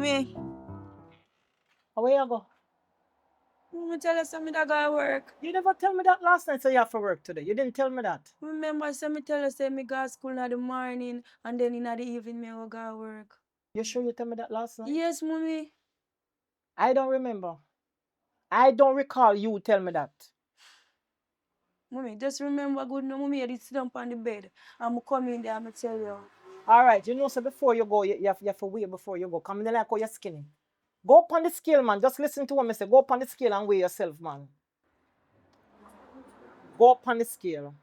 Mommy. Where you go? Mommy tell us me that go work. You never tell me that last night, so you have to work today. You didn't tell me that. Remember, me tell us me go to school in the morning and then in the evening me will go work. You sure you tell me that last night? Yes, Mommy. I don't remember. I don't recall you tell me that. Mommy, just remember good no, Mommy, you sit down on the bed. I'm coming there, I'm tell you. All right, you know, so before you go, you have to wait before you go. Come in like how you're skinny. Go up on the scale, man. Just listen to what I say. Go up on the scale and weigh yourself, man. Go up on the scale.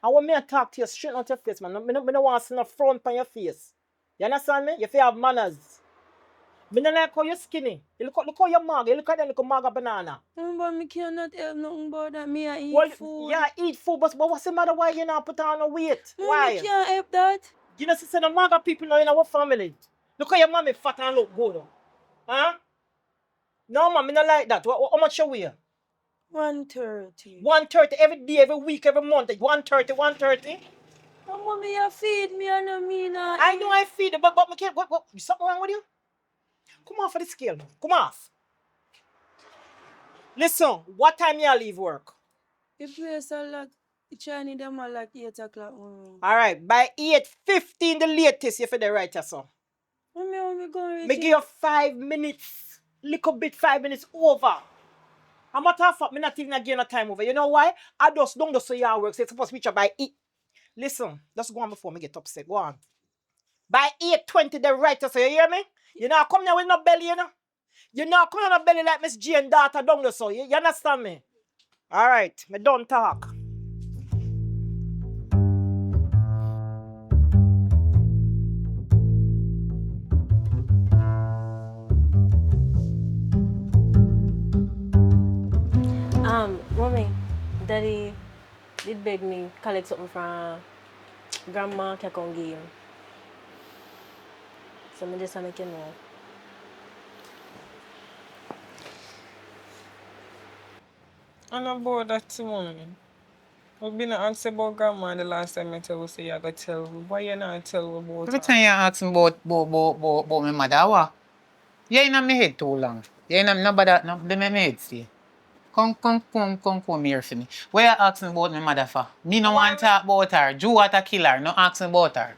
And when me talk to you, straighten out your face, man. I don't want to see no front on your face. You understand me? You have have manners. I don't like how you're skinny. You look how you're maga. You look at them like a maga banana. But me cannot help nothing about that. Me I eat Well, food. yeah, eat food, but what's the matter? Why you not put on no weight? Why? Me can't help that. You know, see, the maga people now in our family. Look how your mommy fat and look good. Huh? No, man, I don't like that. How much you weigh? 130. 130 every day, every week, every month. 130, 130. Oh, Mommy, you feed me, I don't mean that. I know I feed you, but me can't. What? Something wrong with you? Come off of the scale. Come off. Listen, what time you leave work? The place are like, Chinese them are like 8 o'clock. All right, by 8:15 the latest, you for the right so. Mommy going Me give you 5 minutes. Little bit 5 minutes over. I'm not half up, me not even again a time over. You know why? I just don't so your work. So it's supposed to reach by 8. Listen, just go on before me get upset. Go on. By 8:20 the right so you hear me? You know, come now with no belly, you know? You know, come on no belly like Miss Jane daughter down there, so you understand me? All right, me don't talk. Mommy, Daddy did beg me collect something from Grandma Kakongi. So I just make you know. And about that too, Mommy. I've been asking about Grandma the last time I tell you, say you got to tell me. Why you not tell me about Every her? time you ask me about my mother, what? You in my head too long. You in nobody, no, they make me head stay. Come here for me. Why you ask me about my mother for? Me no want to talk about her. Jew water killer, no ask me about her.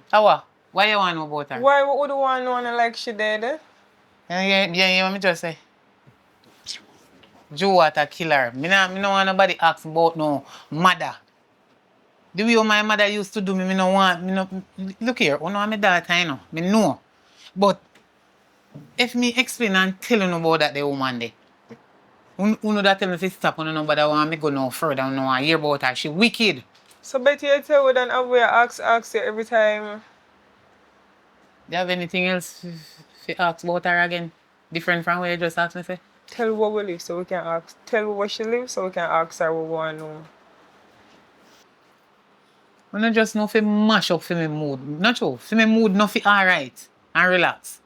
How? Why you want to know about her? Why would you want to know like she did? Yeah, me just say. Jew water killer. Me no want nobody ask about no mother. The way my mother used to do me no want, look here, you know my daughter, you know, me know. But if me explain and tell you about that the woman there, you know that tell me to stop, you know nobody want me go no further, you know, I hear about her, she wicked. So better you tell her than have we ask you every time. Do you have anything else to ask about her again? Different from what you just asked me, say? Tell her where we live so we can ask. Tell her where she lives so we can ask her what we want to know. I don't just know if mash up for my mood. Not true. For my mood, not feel alright and relax.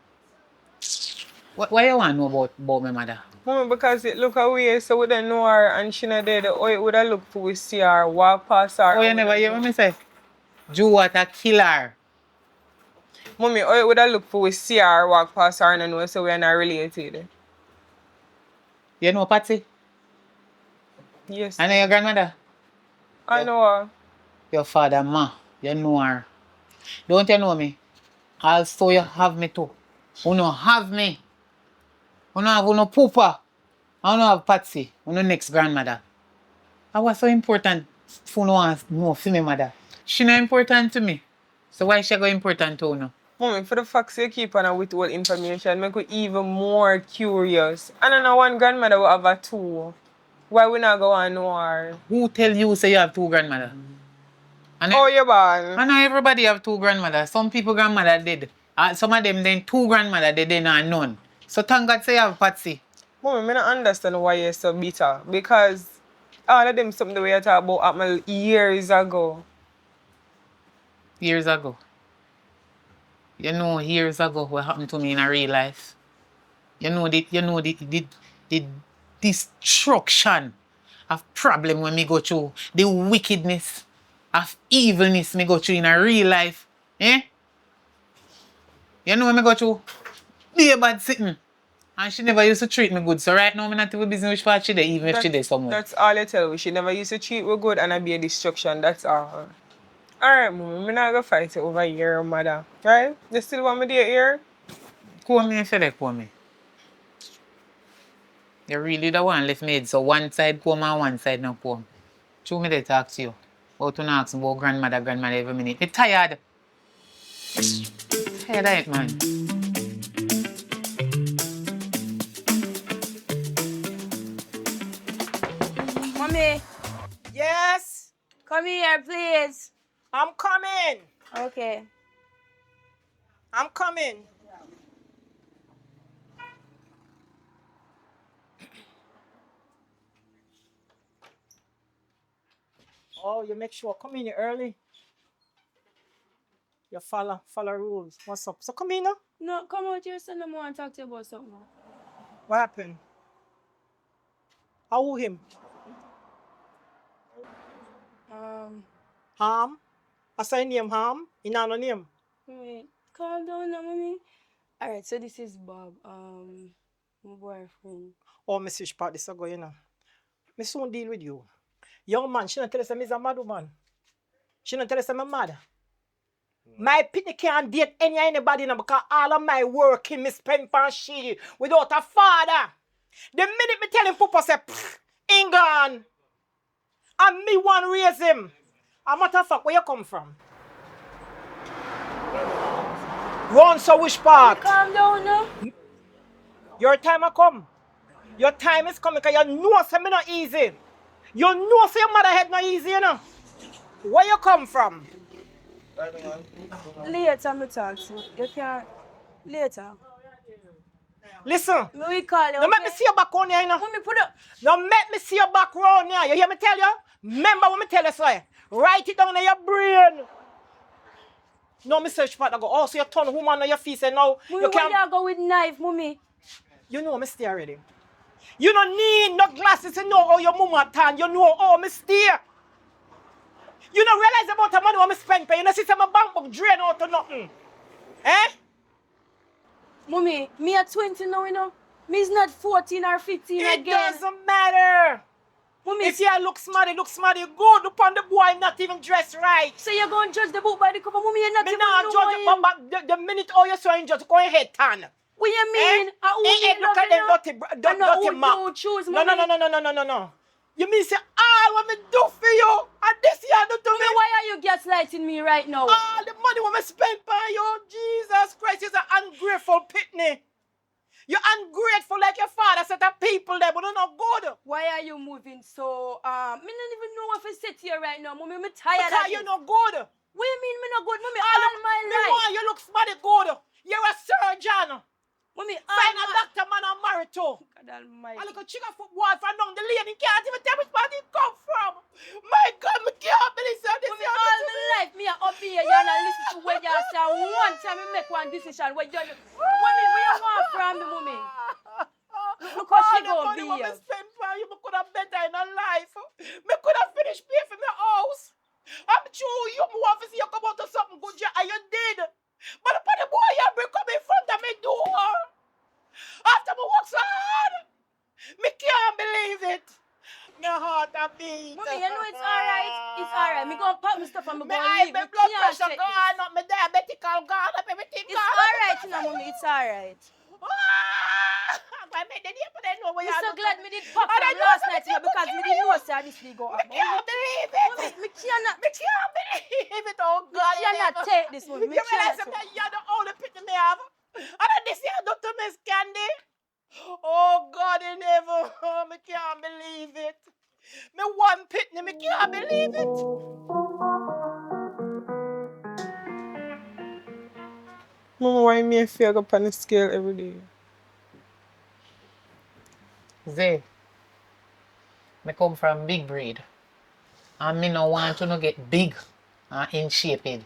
What you want to know about my mother? Mommy, because it look away so we don't know her and she not there, or it would have looked for we see her, walk past her. Oh, you never hear me say? Jew water killer. Mommy, or it would have looked for we see her, walk past her and know so we are not related. You know Patsy? Yes. I know your grandmother? I know her. Your father, ma. You know her. Don't you know me? Also, you have me too. You don't have me. You don't have no poopa. I don't have Patsy. You know next grandmother. I was so important for no one know for my mother. She not important to me. So why she go important to you? Mommy, for the facts you keep on with all information, make me even more curious. And then one grandmother will have a two. Why we not go and know her? Who tell you say you have two grandmother? Oh, you born? I know everybody have two grandmothers. Some people grandmother dead. Some of them then two grandmother they didn't have none. So thank God say you have Patsy. Mommy, I don't understand why you're so bitter. Because all of them something the way you talk about happened years ago. Years ago. You know years ago what happened to me in a real life. You know the destruction of problem when me go through, the wickedness of evilness me go through in a real life. Eh? You know me go through be a bad sitting. And she never used to treat me good. So right now, I'm not even business which part she there, even if she there somewhere. That's all you tell me. She never used to treat me good and I be a destruction. That's all. Alright, mommy. I'm not gonna fight it over your mother. Right? You still want me there here? Call me if you like, call me. You really the one left me head. So one side come and one side no come. True me they talk to you. About to ask about grandmother every minute. Me tired. Tired of it, man. Mommy, Yes, come here, please. I'm coming. Okay. I'm coming. Oh, you make sure come in here early. You follow rules. What's up? So come in now. No, come out here, son. I want to talk to you about something. What happened? How him? Harm? I say name Harm. You know no name. Wait, calm down now, mommy. Alright, so this is Bob, my boyfriend. Oh, me switch part this ago, you know. Me soon deal with you. Young man, she not tell us I'm a mad woman. She not tell us I'm a mad. My pitney can't date anybody now because all of my working me spend for she without a father. The minute me tell him Papa say, ain't gone. And me want raise him. A matter of fact, where you come from? Run so which part? Calm down now. Your time a come. Your time is coming because you know say me not easy. You know say your mother head not easy, you know. Where you come from? Later, me talk to you. You can't. Later. Listen. Me will call you. Don't make me see your back on here, you know. Mommy, put up. Don't make me see your back round here. You hear me tell you? Remember what me tell you, sir. Write it down in your brain. No, me search part I go. Oh, so you turn woman on your feet and now Mommy, you why can't. you go with knife, mommy? You know me stay already. You don't need no glasses to know how your mama turn. You know how me stay. You don't realize about the money what me spend pay. You know see my bank book drain out to nothing. Eh? Mommy, me at 20 now, you know. Me is not 14 or 15 It again. doesn't matter. Mommy, If you look smart, good upon the boy not even dressed right. so you're going to judge the book by the cover. Mommy, you're not Me even not know judge him. but the minute all you saw him just go ahead, tan. What you mean? Look at them dirty map. You choose, No, mommy. no. You mean say, what me do for you? And this you do to me? Mommy, why are you gaslighting me right now? All the money what me spend by you, Jesus Christ, you're an ungrateful pitney. You're ungrateful like your father said to people there, but you're not good. Why are you moving so, me don't even know if I sit here right now, mommy. Me tired Because of you're it. not good. What you mean me not good, mommy? All my Me life. want you look smart good. You're a surgeon. Mommy, Find a doctor man I'm married to. God almighty. I look a chicken football for down the lane. He can't even tell which part he come from. My God, me can't believe this. Mommy, all my life, me are up here, you're not listening to what you say. One time you make one decision, what you mommy, where you want from me, mommy? Look how she go be. be. Me spend for you, me could have better in a life. Me could have finished pay for my house. I'm sure you want to see you come out to something good, and you did. But upon the boy, you bring come in front of me door. After me work so hard, me can't believe it. My heart a beat. Mommy, you know it's alright. It's alright. Me gonna pack my stuff and me My gonna high leave. blood Me can't pressure take gone this. up, my diabetical gone up, everything It's gone alright, up. you know, mommy. It's alright. I made the name, but I know where I'm you so are. glad me did pop And I from know last that night, you know, people because me kill didn't know you. sir this will go I up. can't believe it. Mommy, me cannot. I can't believe it, oh God. Me cannot take this, mommy. Me You realize cannot. that you're the only pity me have? And then this year, Dr. Miss Candy. Oh God in heaven, I can't believe it. Me one pitney, me can't believe it. Mama, why me feel up on the scale every day? Zay, me come from big breed. And me no want to no get big and in shaped.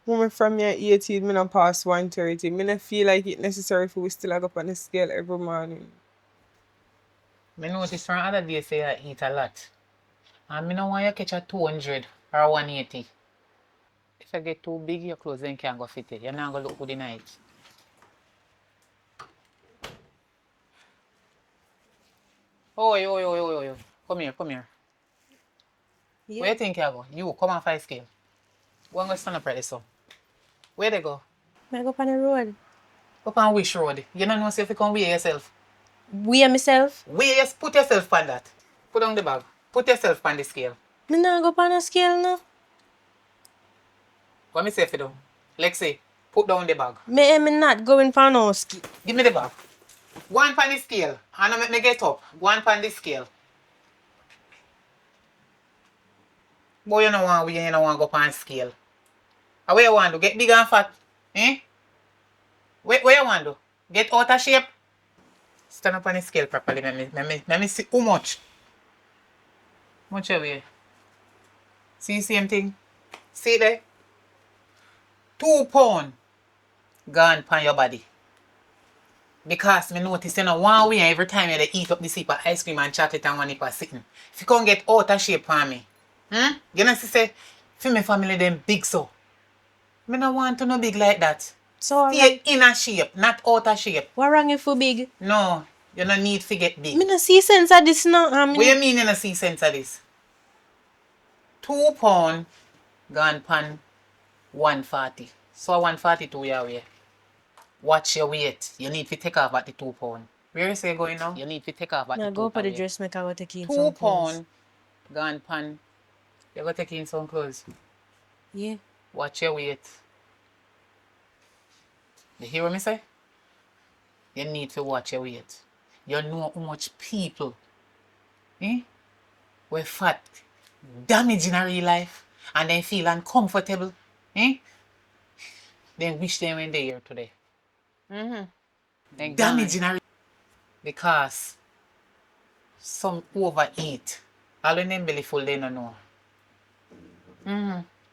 Mama, from me at 18, me not pass 130. Me not feel like it necessary for we still go up on the scale every morning. Me notice from other days say I eat a lot. And me no want you catch a 200 or 180. If you get too big, your clothes then can't go fit it. You're not going to look good in it. Oh. Come here. Where Yeah. you think you go? You, come on 5 scale. Go and go stand up right there, so. Where they go? I go on the road. Go on which road? You don't know if you can weigh yourself. Weigh myself. Put yourself on that. Put down the bag. Put yourself on the scale. Me not go on a scale no. What me say for you? Lexi, put down the bag. Me not going for no scale. Give me the bag. Go on the scale. And make me get up. Go on the scale. Boy, you don't want to go on scale. And where you want to? Get big and fat? Eh? Where you want to? Get out of shape? Stand up on the scale properly. Let me see how much. How much you weigh? See the same thing? See there? 2 pounds gone on your body. Because me notice you know one way every time you eat up this heap of ice cream and chocolate and one heap of sitting. If you can't get out of shape on me. You know say, for my family them big so. Me no want to no big like that. So Stay in a shape, not out of shape. what wrong if you big? No, you no need to get big. Me no see sense of this now. What you mean you no see sense of this? 2 pounds gone pan 140. So 142 you weigh. Watch your weight. You need to take off at the 2 pounds. Where is it going now? You need to take off at the 2 go for the pound. dressmaker go take in 2 some clothes. pounds gone pan. You go take in some clothes. Yeah. Watch your weight. You hear what I say? You need to watch your weight. You know how much people were fat, damaged in a real life, and then feel uncomfortable. Then wish them when they're here today. Damaged in a real because some overeat. All when them belly full, they don't know.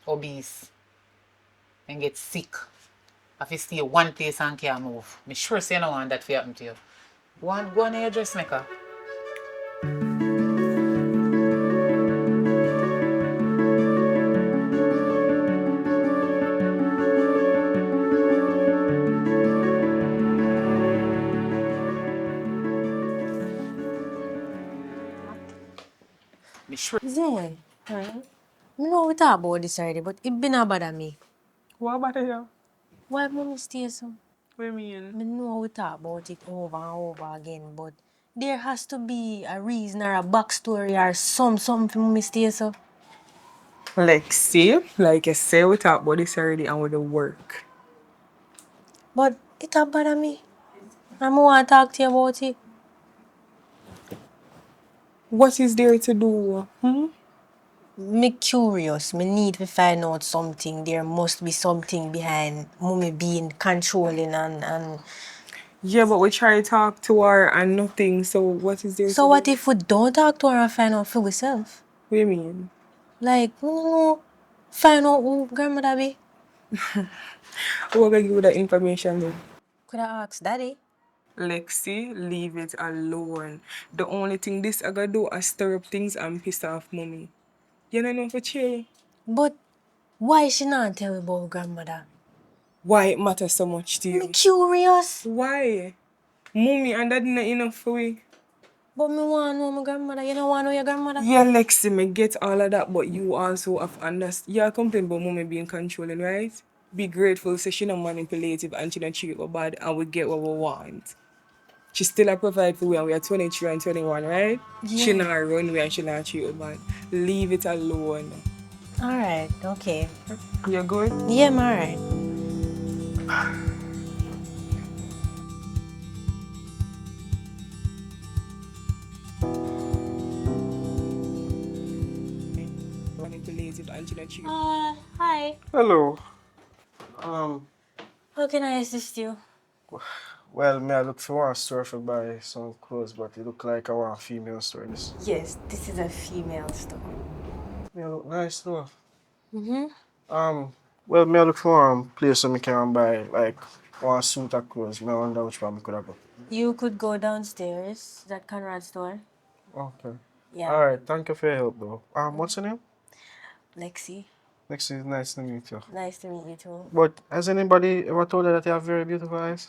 Obese. And get sick. If you stay one place and can't move. Me sure say you don't want that to happen to you. Go on your dressmaker. Me sure. Zay, me know we talk about this already, but it been a bother me. What about you? Why mommy stay so? What do you mean? Me know we talk about it over and over again, but there has to be a reason or a backstory or something for mommy stay so. Lexi, like I say, we talked about this already and with the work. But it a bother me. And I want to talk to you about it. What is there to do? Me curious. Me need to find out something. There must be something behind mommy being controlling and... Yeah, but we try to talk to her and nothing, so what is there So to what do? if we don't talk to her and find out for ourselves? What do you mean? Like, find out who grandmother be? Who will give you that information then? Could I ask daddy? Lexi, leave it alone. The only thing this I gotta do is stir up things and piss off mommy. You don't know for chill. But why she not tell me about grandmother? Why it matters so much to Me you? curious. Why? Mommy and daddy not enough for we. But me want to know my grandmother. You don't want to know your grandmother? Yeah, Lexi, me get all of that, but you also have to understand. You're complaining about mommy being controlling, right? Be grateful, say she not manipulative and she not treat you bad and we get what we want. She still a provide for we and we are 23 and 21, right? Yeah. She not run away and she not treat you bad. Leave it alone. Alright, okay. You good? Yeah, I'm alright. Manipulative and she not treat you. Hi. Hello. How can I assist you? Well, me I look for one store to buy some clothes, but it look like I want a female store. This. Yes, this is a female store. Me look nice though. Mm-hmm. Well, me I look for one place so me can buy like one suit of clothes. Me I wonder which one me could have go. You could go downstairs, that Conrad store. Okay. Yeah. All right. Thank you for your help though. What's your name? Lexi. Lexi, it's nice to meet you. Nice to meet you too. But has anybody ever told you that you have very beautiful eyes?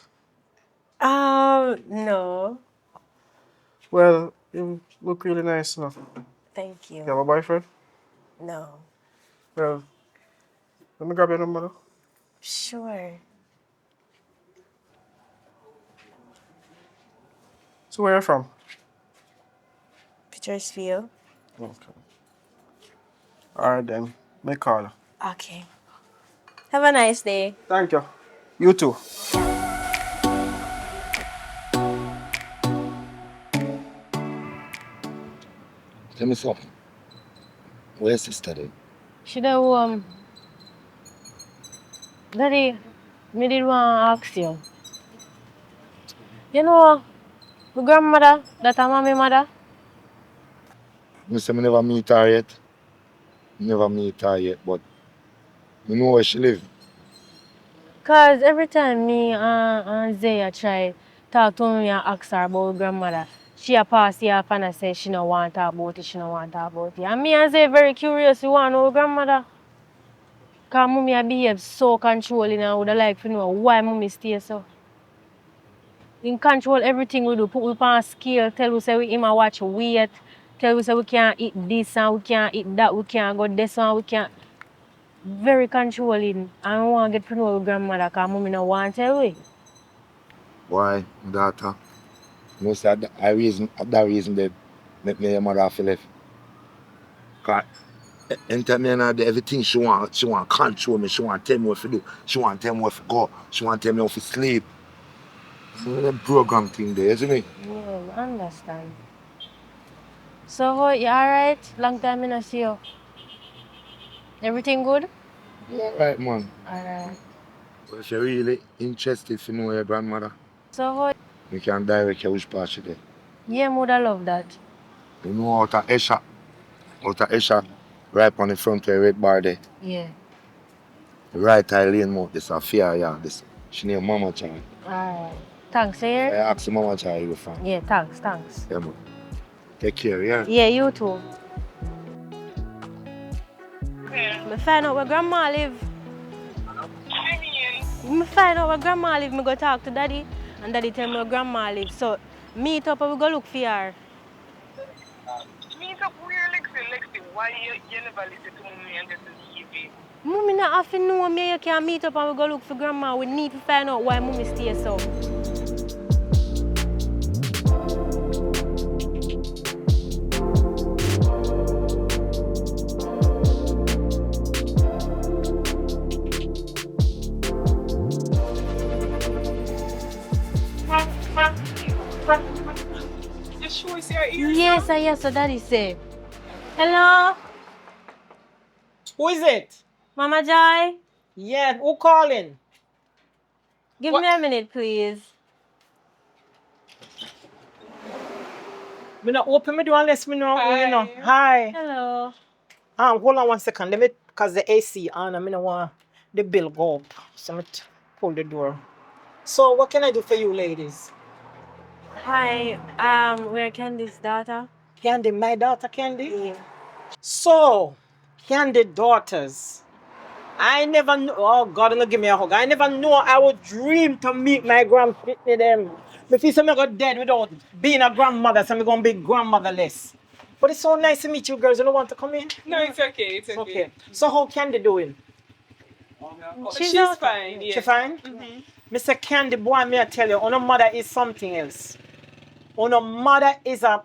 No. Well, you look really nice enough. Thank You have you. a boyfriend? No. Well, let me grab your number though. Sure. So where are you from? Picturesville. Okay. Alright then. Make call. Okay. Have a nice day. Thank you. You too. Tell me something. Where's the study? Should I, Daddy, me did want to ask you. You know, my grandmother, that a mommy mother, Me say me never meet her yet. Never meet her yet, but me know where she live. cause every time me and Zaya try talk to me and ask her about grandmother, she a pass here off and I say she no want to talk about it, she no want to talk about it. And me and Zaya very curious, we want to know grandmother. Cause mommy a behave so controlling and I would like to know why mommy stay so. In control everything we do, put we on scale, tell we say we him a watch weight, tell we say we can't eat this and we can't eat that, we can't go this and we can't. Very controlling. And I want to get to know our grandmother because mommy no want to tell we. Why, daughter? You know, say that reason they make me your mother feel left. Cause anytime me and her do everything she want control me, she want tell me what to do, she want tell me where to go, she want tell me how to sleep. So them program thing there, isn't it? Yeah, I understand. So, how, you alright? Long time I not see you. Everything good? Yeah, right, man. Alright. But if you're really interested to know your grandmother, So, how, we can direct you which part she there. yeah, mother love that. You know out of Esha, right on the front of the red bar there. Yeah. The right eye lane mouth, this a fear, yeah. This she named Mama Child. Alright. Thanks, I eh? asked Mama Child you from. Yeah, thanks. Yeah, man. Take care, yeah. Yeah, you too. Me find out where grandma live. Me find out where grandma live, me go talk to daddy. And daddy tell me where grandma live. So, meet up and we go look for her. Meet up where, Lexi? Why you never listen to mommy and just leave it? Mommy not have to know me. You can meet up and we go look for grandma. We need to find out why mommy stay so. You sure it's your ears? Yes, so daddy say. Hello, Who is it? Mama Joy. Yeah, who calling? Give What? me a minute, please. Me not open me door unless me know who you know. Hi. Hi. Hello. Hold on 1 second. Let me, cause the AC on and me no want the bill go up. So me pull the door. So what can I do for you ladies? Hi, we're Candy's daughter. Candy, my daughter Candy? Yeah. So, Candy daughters. I never knew, oh God, don't give me a hug. I never knew I would dream to meet my grandpitney them. Me feel so me go dead without being a grandmother, so me gonna be grandmotherless. But it's so nice to meet you girls. You don't want to come in? No, it's okay. It's okay. Okay. So how Candy doing? She's okay. fine. Yeah. She fine? Mr. Candy boy, me I tell you, on mother is something else. On mother is I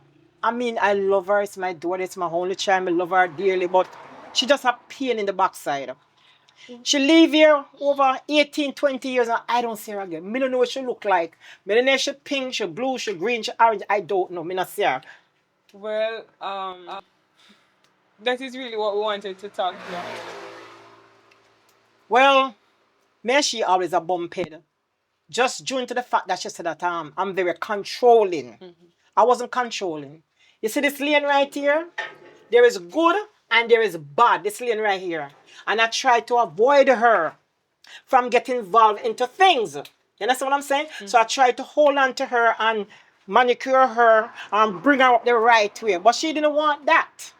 love her, it's my daughter, it's my only child, I love her dearly, but she just a pain in the backside. She live here over 18, 20 years and I don't see her again. Me don't know what she look like. Me don't know if she pink, she blue, she green, she orange, I don't know. Me not see her. Well, that is really what we wanted to talk about. Well, me and she always a bumped. Just due to the fact that she said that I'm very controlling. I wasn't controlling. You see this lane right here? There is good and there is bad. This lane right here. And I try to avoid her from getting involved into things. You understand what I'm saying? So I try to hold on to her and manicure her and bring her up the right way. But she didn't want that.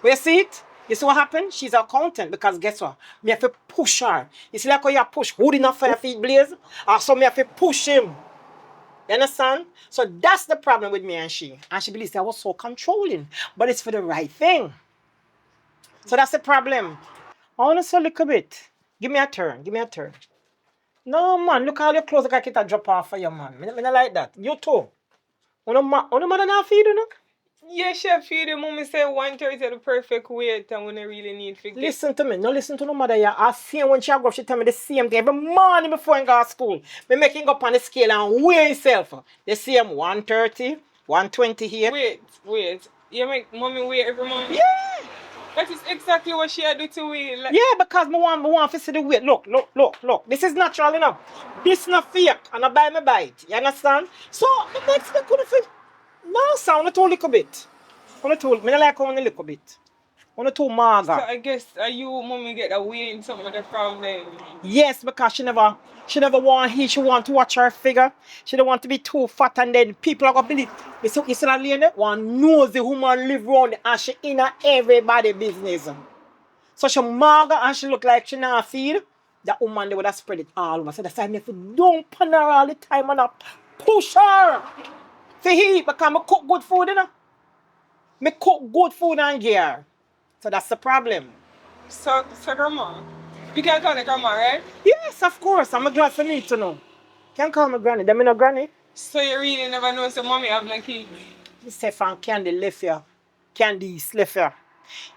You see it? You see what happened? She's an accountant because guess what? Me have to push her. You see like how you push wood in a fire feet blaze? So me have to push him. You understand? So that's the problem with me and she. And she believes that I was so controlling. But it's for the right thing. So that's the problem. I want to say a little bit. Give me a turn. Give me a turn. No, man. Look how your clothes like it a drop off for you, man. Me not like that. You too. Uno mother not feed you, no? Yeah, she feed the mommy say 130 is the perfect weight and when I really need to get. Listen to me. No listen to no mother. Yeah. I see when she go, she tell me the same thing every morning before I go to school. Me making up on the scale and weigh himself. The same 130, 120 here. Wait. You make mommy weigh every morning? Yeah. That is exactly what she had do to weigh. Like... Yeah, because me want to see the weight. Look. This is natural enough. This not fake. And I buy it. You understand? So the next thing couldn't fit. No, sound too little bit. Me not like only a little bit. Only too mager. So I guess you mommy get a weight in some of the problem. Yes, because she never want he. She want to watch her figure. She don't want to be too fat and then people are gonna believe. You see that lady? One knows the woman live round and she in everybody business. So she mager and she look like she not feed. That woman they would have spread it all over. So that's why me have to dump on her all the time and not push her. For he because I cook good food, you know. Me cook good food and gear. So that's the problem. So grandma. You can call her grandma, right? Yes, of course. I'm glad for me to know. Can't call me granny. Them no granny. So you really never know so mommy have no kids? Me say from Candy left here. Candice left here.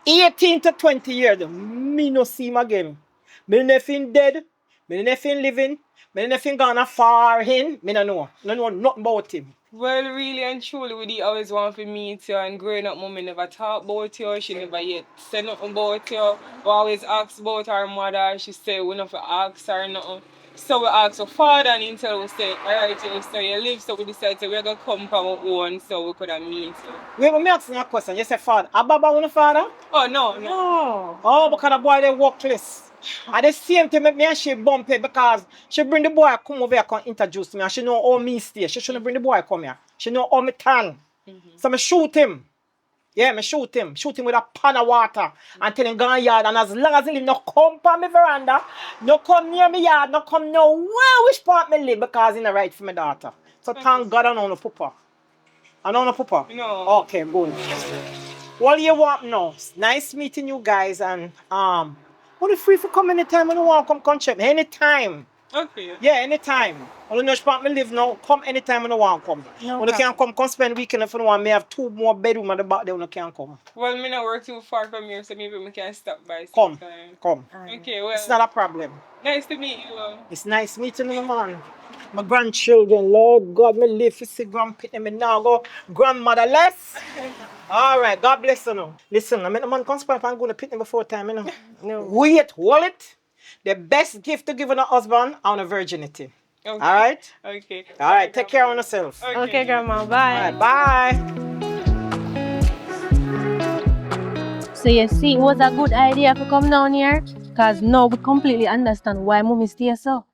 18 to 20 years. Me no see him again. Me nothing dead. Me nothing living. Me nothing gonna far in. Me no know. No know nothing about him. Well, really and truly, we always want to meet you. And growing up, mommy never talk about you. She never yet said nothing about you. We always ask about her mother. She said we never ask her nothing. So we asked her father and until we say, alright, so you live. So we decided we're going to come from our own so we could have meet you. Wait, me asking you a question. You say father. Ababa on the father? Oh, no. Oh, because the boy they workless. At the same time, me and she bump it because she bring the boy come over here and introduce me and she know how me stay. She shouldn't bring the boy come here. She know how me tan. So me shoot him. Yeah, me shoot him. Shoot him with a pan of water and tell him go on yard. And as long as he live, no come on my veranda, no come near me yard, no come nowhere which part me live because he's not right for my daughter. So thank God I know no papa. I know no papa? No. Okay, good. What do you want now? Nice meeting you guys and only free for come anytime when you want to come check me. Anytime. Okay. Yeah, anytime. Only know which part me live now. Come anytime when you want to come. No When you can come spend weekend if you want. Me have 2 more bedroom at the back there when you can come. Well, me not work too far from here, so maybe we can stop by Come. sometime. Come. Okay, well, It's not a problem. nice to meet you. It's nice meeting you, man. My grandchildren, Lord God, me live to see grandpa. Me now go grandmotherless. All right, God bless you now. Listen, I mean, the man comes back and go to pick them before time, you know. No. Wait, hold it. The best gift to give a husband on a virginity. Okay. All right? Okay. All right, take care of yourself. Okay, grandma, All bye. right, bye. So you see, it was a good idea to come down here because now we completely understand why mommy stay so.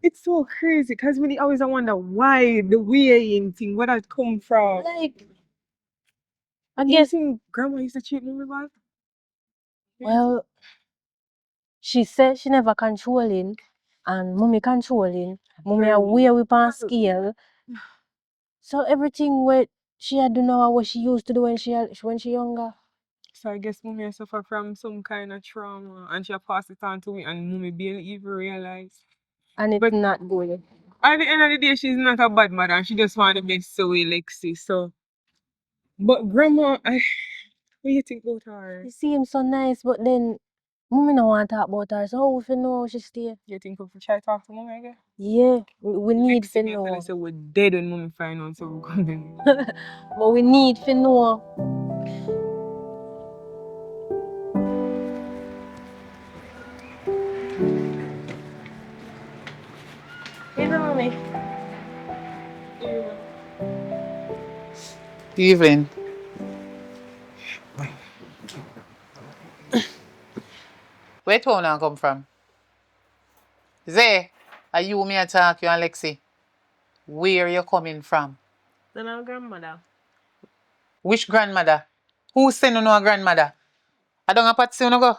It's so crazy because we always wonder why the weighing thing, where that come from. Like, I You guess, think grandma used to treat me bad? well, she said she never controlling and mommy controlling. Mommy aware with on scale. So everything what she had do now what she used to do when she younger. So I guess mommy suffer from some kind of trauma and she passed it on to me and mommy barely even realize. And it's But- not good. At the end of the day, she's not a bad mother and she just want to best away Lexi. So, but grandma, what do you think about her? She seems so nice, but then mommy no want to talk about her. So how we fi know how she stay? You think we should try to talk to mommy again? Yeah, we need Next to thing you tell know. us, we're dead when mommy find out, so we're going But we need to know. Hey, mommy. Evening. Where do you come from? Zay, are you me attack you and Lexi? Where you coming from? Then our grandmother. Which grandmother? Who send you no a grandmother? I don't have to go.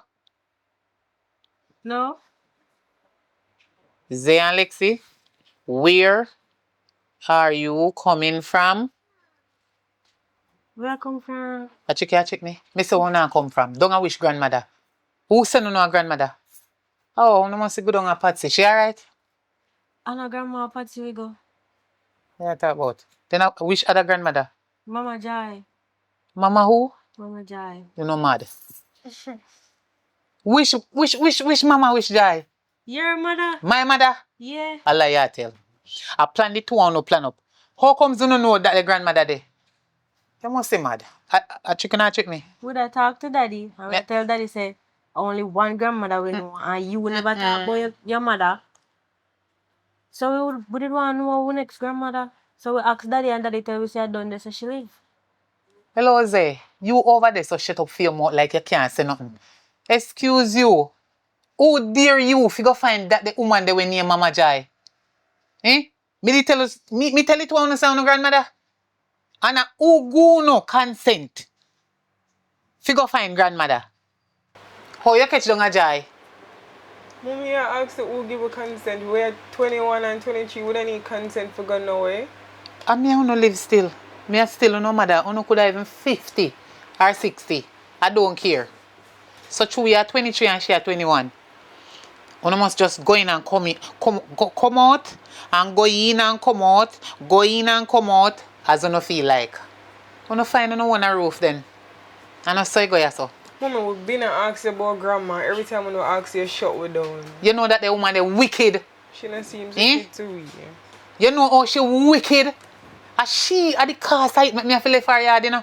No? Zay and Lexi, where are you coming from? Where I come from? A check me. Me say where I come from. Don't I wish grandmother. Who said no a grandmother? Oh, no must go down a Patsy. She alright? I know grandma Patsy we go. Yeah, talk about. Then I wish other grandmother. Mama Jai. Mama who? Mama Jai. You know mad. Wish mama wish die. Your mother? My mother? Yeah. I lie ya tell. I plan the two and no plan up. How comes you don't know that the grandmother there? You must say mad. I chicken or trick me. Would I talk to daddy? And Yeah. I tell daddy say only one grandmother we know and you will never talk about your mother. So we did want to know our next grandmother. So we asked daddy and daddy tell we say I done this so she leave. Hello, Zay. You over there, so shut up for your mouth like you can't say nothing. Excuse you. Who dare you if you go find that the woman they were near Mama Jai? Eh? Me tell us, me tell it to our son grandmother. And who go no consent? If you go find grandmother. How you catch down a Jai? Mommy, I asked you who give a consent. We're 21 and 23. Would I need consent for going away? And me I no live still. Me I still no mother. I could have even 50 or 60. I don't care. So true, we are 23 and she are 21. You must just go in and come out and go in and come out, go in and come out as you feel like. You find no one a roof then. And I saw you go here so. Mommy, we've been and asked you about grandma. Every time we ask you, shut we down. You know that the woman they wicked. She not seems to Eh? fit to we. Yeah. You know how she wicked. And she at the car site make me feel like her yard, you know.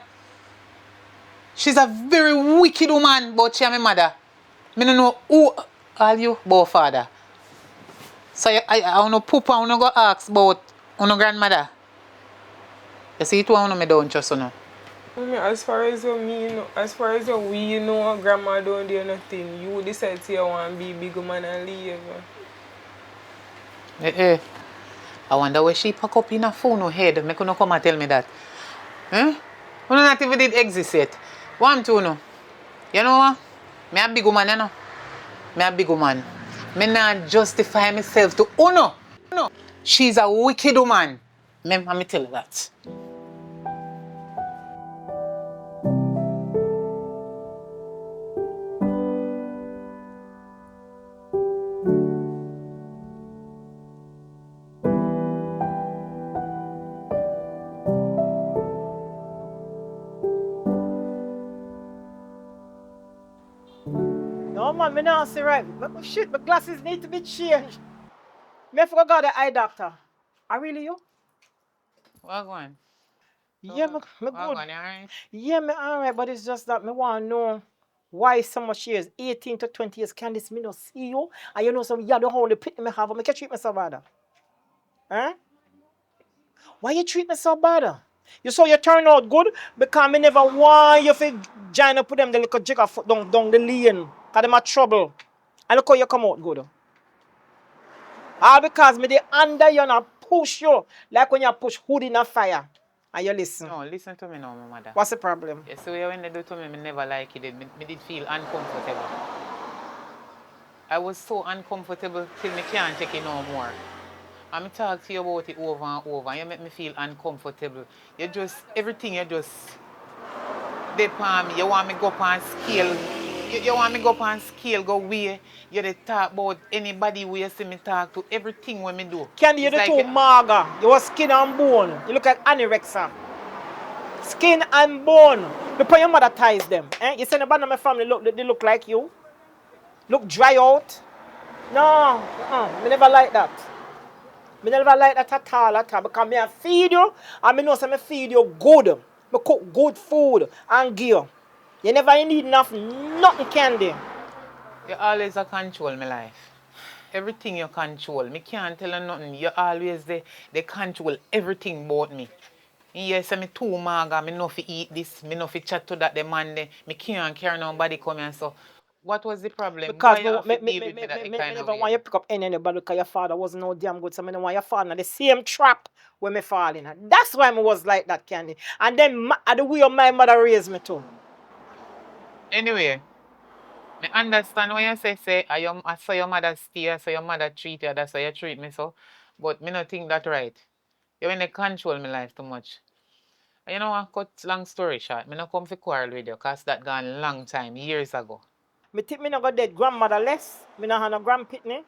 She's a very wicked woman, but she and my mother. Me don't know who are you, but father. So I want to poop and I go ask about your grandmother. You see, it one me don't trust you. Mommy, as far as me, as far as we know, grandma don't do nothing. You decide to you want to be big woman and leave. I wonder where she pack up in her phone or head. Make you come and tell me that. Eh? You not even did exist yet. One, two, no. You know what? Me a big woman, you know. Me a big woman. Me not justify myself to Uno. No. She's a wicked woman. Let me tell you that. No man, me not see right. But shit, my glasses need to be changed. Me forgot go to the eye doctor. I really you? What going? Yeah, me What good. going, alright? Yeah, me alright, but it's just that me want to know why so much years, 18 to 20 years, Candice, me no see you, and you know some you the only pity me have, me can treat me so bad. Huh? Why you treat me so bad? You saw you turn out good because me never want you to join up with them the little jigger foot down the lane. Cause them a trouble. And look how you come out good. All because me dey under you and I push you like when you push hood in a fire. And you listen. No, listen to me now, my mother. What's the problem? You see, when they do to me, I never like it. Me did feel uncomfortable. I was so uncomfortable till me can't take it no more. And me talk to you about it over and over, and you make me feel uncomfortable. You just, everything you just dip on me. You want me go up on scale. You want me go up on scale, go where you dey talk about anybody where you see me talk to, everything when me do. Candy, you're It's the like too maga. You was skin and bone. You look like anorexia. Skin and bone. Before your mother ties them. Eh? You say the band of my family they look like you. Look dry out. No. Me never like that. Me never like that at all. Because me I feed you and me know say me feed you good. Me cook good food and give you. You never need enough nothing candy. you always a control my life. Everything you control. Me can't tell you nothing. You always they control everything about me. Yes, I'm too maga, me no fi eat this, me no fi chat to that the man there. Me can't carry nobody come here. So what was the problem? Because Why you have to deal with me that me kind of never want way? you to pick up anybody because your father wasn't no damn good. So I don't want your father in the same trap where me fall in. That's why I was like that, Candy. And then the way my mother raised me too. Anyway, I understand what you say, I saw your mother stay, I saw your mother treat you, that's how you treat me so. But me not think that right. You when they control my life too much. And you know what, cut long story short, me not come for quarrel with you, cause that gone long time, years ago. Me think me not got dead grandmotherless. Me not have no grandpitney.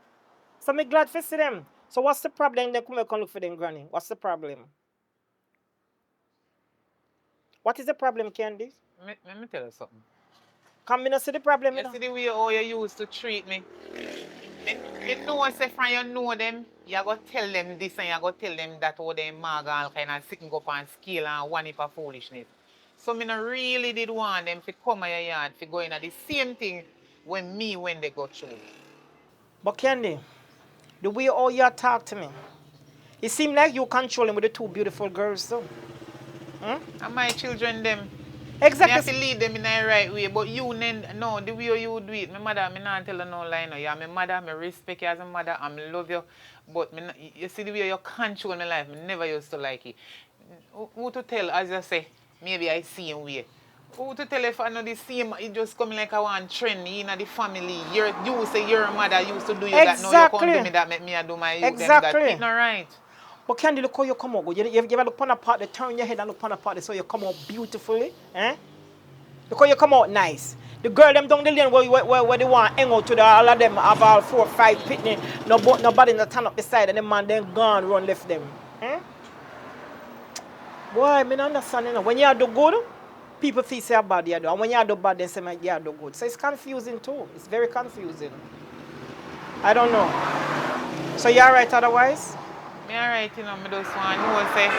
So me glad to see them. So what's the problem? They come and look for them granny. What's the problem? What is the problem, Candy? Let me tell you something. Come me not see the problem, You know? see the way how you used to treat me? You know say from you know them, you go tell them this and you go tell them that how they mag all kind of sitting up on scale and one heap of foolishness. So me not really did want them to come at your yard to go in at the same thing when they go through. But Candy, the way all you talk to me, it seems like you controlling with the two beautiful girls, though. And my children them. Me have to Exactly. lead them in the right way, but you no, the way you do it, my mother, me not tell her no lie no. You're my mother, me respect you as a mother, and me love you. But me, you see the way you control my life, me never used to like it. Who to tell, as you say, maybe I see him way. Who to tell if I know the same, it just coming like a one trend in the family. You say your mother used to do you that, now you can't do me Exactly. that, make me I do my youth them that. Exactly. It's not right. But Candy, look how you come out. You ever look upon a part, they turn your head and look upon a part, so you come out beautifully. Eh? Look how you come out nice. The girl them down the lane where they want hang out to the all of them have all 4 or 5 pitney. Nobody not turn up beside and the man then gone run left them. Eh? Boy, I mean understand, you know. When you do good, people think say bad you do. And when you do bad, then say you do good. So it's confusing too. It's very confusing. I don't know. So you're right otherwise? Me alright, you know, me just want to know say,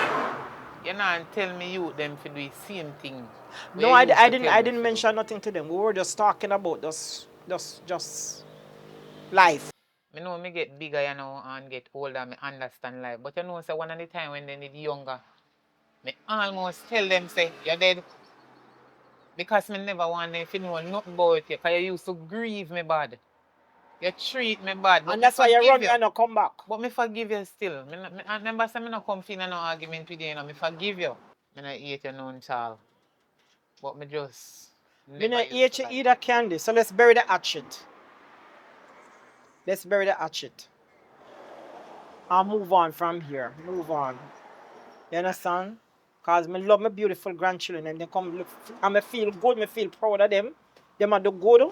you not tell me you them to do the same thing. No, I didn't mention nothing to them. We were just talking about just life. I know me get bigger, you know, and get older, me understand life. But you know, say one of the time when they need younger, me almost tell them, say, you're dead. Because me never want them to know nothing about you, because you used to grieve me bad. You treat me bad, but And me that's why you forgive run you. and not come back. But me forgive you still. I remember say me not come in no argument with you, you know, me forgive you. Me not hate you none, child. But me just Me never not used eat to you like. either Candy. So let's bury the hatchet. Let's bury the hatchet. I'll move on from here. Move on. You understand? Because I love my beautiful grandchildren and they come look and I feel good, I feel proud of them. Them are the good.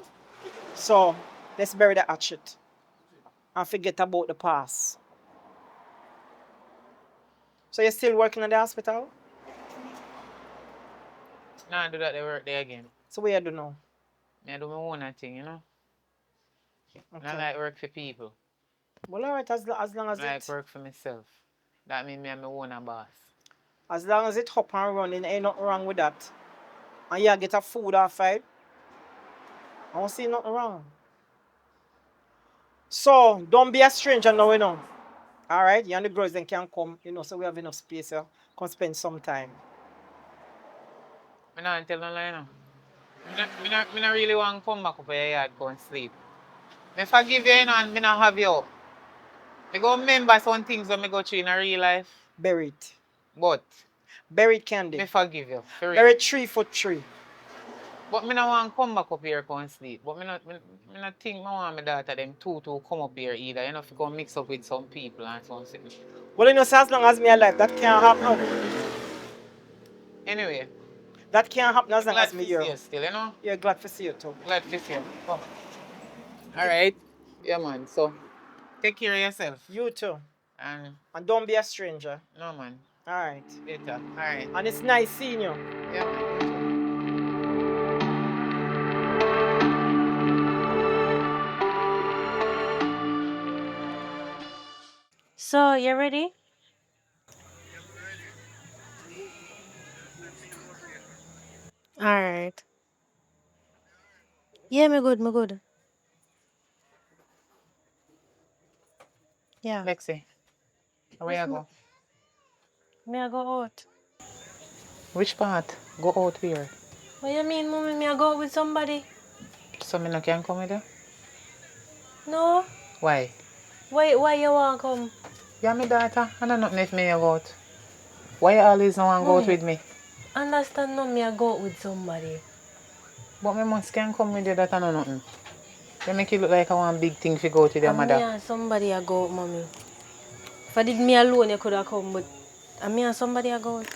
So let's bury the hatchet and forget about the past. So you're still working at the hospital? Nah, do that they work there again. So what you do now? Me I do my own thing, you know. Okay. I like work for people. Well, all right, as long as I like it work for myself. That means me I'm my own boss. as long as it hop and running, ain't nothing wrong with that. And you get a food off it. I don't see nothing wrong. So don't be a stranger now, you know. Alright, you and the girls then can come, you know, so we have enough space here. Come spend some time. Me not tell no lie now. Me not really want to come back up your yard go and sleep. Me forgive you, you know, and me not have you up. Me go remember some things when me go through in a real life. Bury it. But Bury it, Candy. me forgive you. For real. Bury it 3 foot 3. But me not want to come back up here go and sleep. But me not think me want my daughter them two to come up here either. You know, if you go mix up with some people and something. Well, you know, so as long as me alive, that can't happen. Anyway, That can't happen as long glad as to me see here. you still, you know? Yeah, glad to see you too. Glad to see you. Oh. Alright. Yeah man. So take care of yourself. You too. And don't be a stranger. no man. Alright. Later. Alright. And it's nice seeing you. Yeah man. So, you ready? Alright. Yeah, me good, me good. Yeah. Lexi, where you go? Me I go out. Which part? Go out here. What you mean, mommy? Me I go out with somebody? So me no can come with you? No. Why? Why you want come? You're my daughter. I don't know if me you go out. Why you always no want go out Mommy. with me? Understand no, me I go out with somebody. But me must can come with you, that I know nothing. You make it look like I want big thing to go to their Me mother. and somebody a go out, mommy. If I did me alone, you could have come, but me and somebody a go out.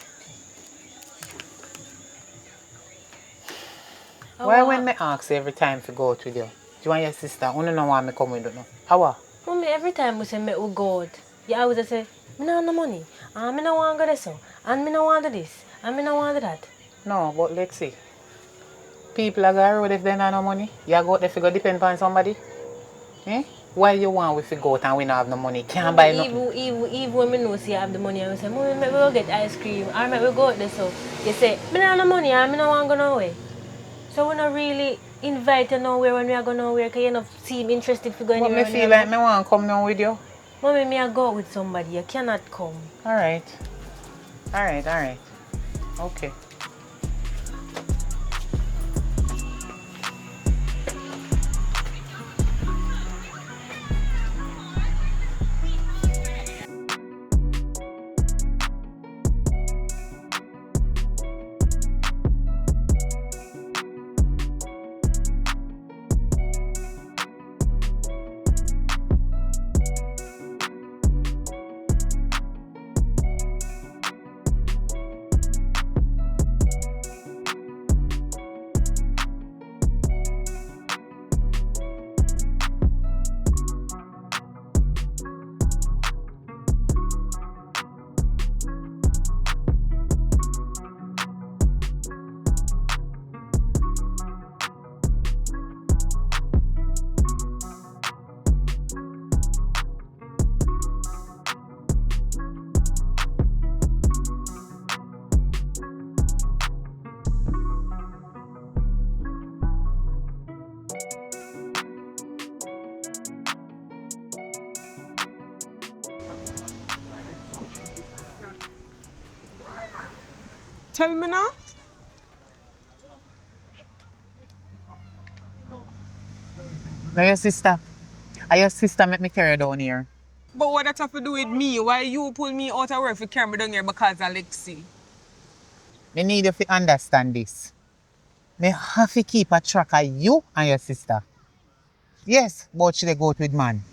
Why when me ask you every time to go out with you? You and your sister, you don't want me come with you no? How? Mommy, every time we say me we go out, you always say, me no have no money, and me no want to go this, and me no want to do this, and me no want to do that. No, but Lexi, people are going road if they don't have no money. You go out there to go depend on somebody. Eh? Why you want we to go out and we don't have no money? Can't buy nothing. Even when me know say I have the money, I will say, Mommy, maybe we go get ice cream, or maybe we go out there, so you say, me no have no money, and me no want to go nowhere. So we not really invite you nowhere when we are going nowhere, because you don't seem interested to go But anywhere. me feel like me want to come down with you. Mommy, me I go out with somebody, you cannot come. Alright. Alright. Okay. Tell me now. Now your sister. Your sister make me carry you down here. But what that have to do with me? Why you pull me out of work for carry me down here because of Lexi? Me need you to understand this. Me have to keep a track of you and your sister. Yes, but she dey go out with man.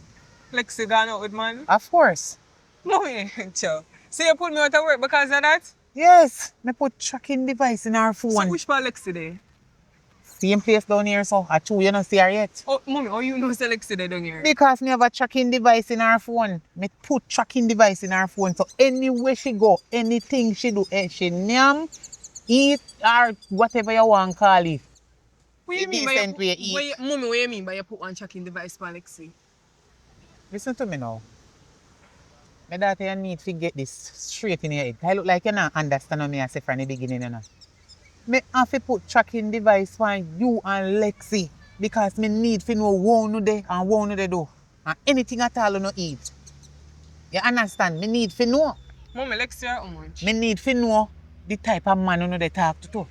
Lexi gone out with man? Of course. Mommy, Joe. So you pull me out of work because of that? Yes, me put tracking device in her phone. So which part Lexi there? Same place down here, so I true you don't see her yet. Oh, Mommy, how you know say Lexi there down here? Because me have a tracking device in her phone. Me put tracking device in her phone. So anywhere she go, anything she do, she nyam, eat, or whatever you want call it. What you mean by decent way eat. Mommy, what you mean by you put one tracking device for Lexi? Listen to me now. My daughter, you need to get this straight in your head. I look like you not understand what me I say from the beginning. You know? Me have to put tracking device for you and Lexi because me need to know what you dey and what you dey do. And anything at all you no eat. You understand? Me need to know. Mommy, Lexi how much? Me need to know the type of man you dey talk to.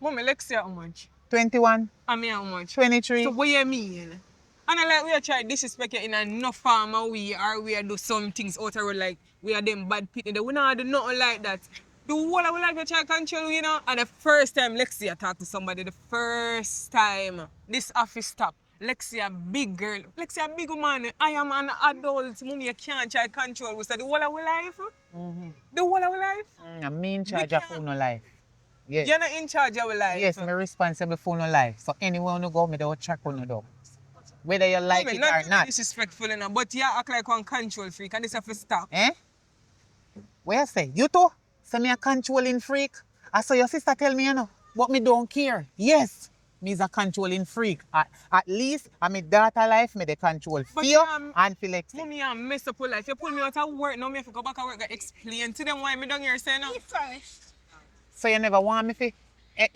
Mommy, Lexi how much? 21. And me how much? 23. So what you mean? And I like we are trying disrespect you in enough farmer we or we are do some things out of like we are them bad people. We not do nothing like that. The whole of we like to try control, you know. And the first time Lexi I talk to somebody, the first time this office stop, Lexi a big girl. Lexi a big woman. I am an adult. Mommy, you can't try control. We say the whole of our life. The whole of our life. I'm in charge of no life. Yes. You're not in charge of our life. Yes, I'm responsible for no life. So anywhere you go, me don't track on you though. Whether you like it or not. Disrespectful enough, but you act like one control freak and this have to stop. Eh? What you say? You too? Say me a controlling freak? I saw your sister tell me, you know, but me don't care. Yes, me is a controlling freak. At least, I'm a daughter life, me the control fear and feel like. Mommy, I mess up your life. You pull me out of work, now me have to go back to work and explain to them why me down here saying no. So you never want me to?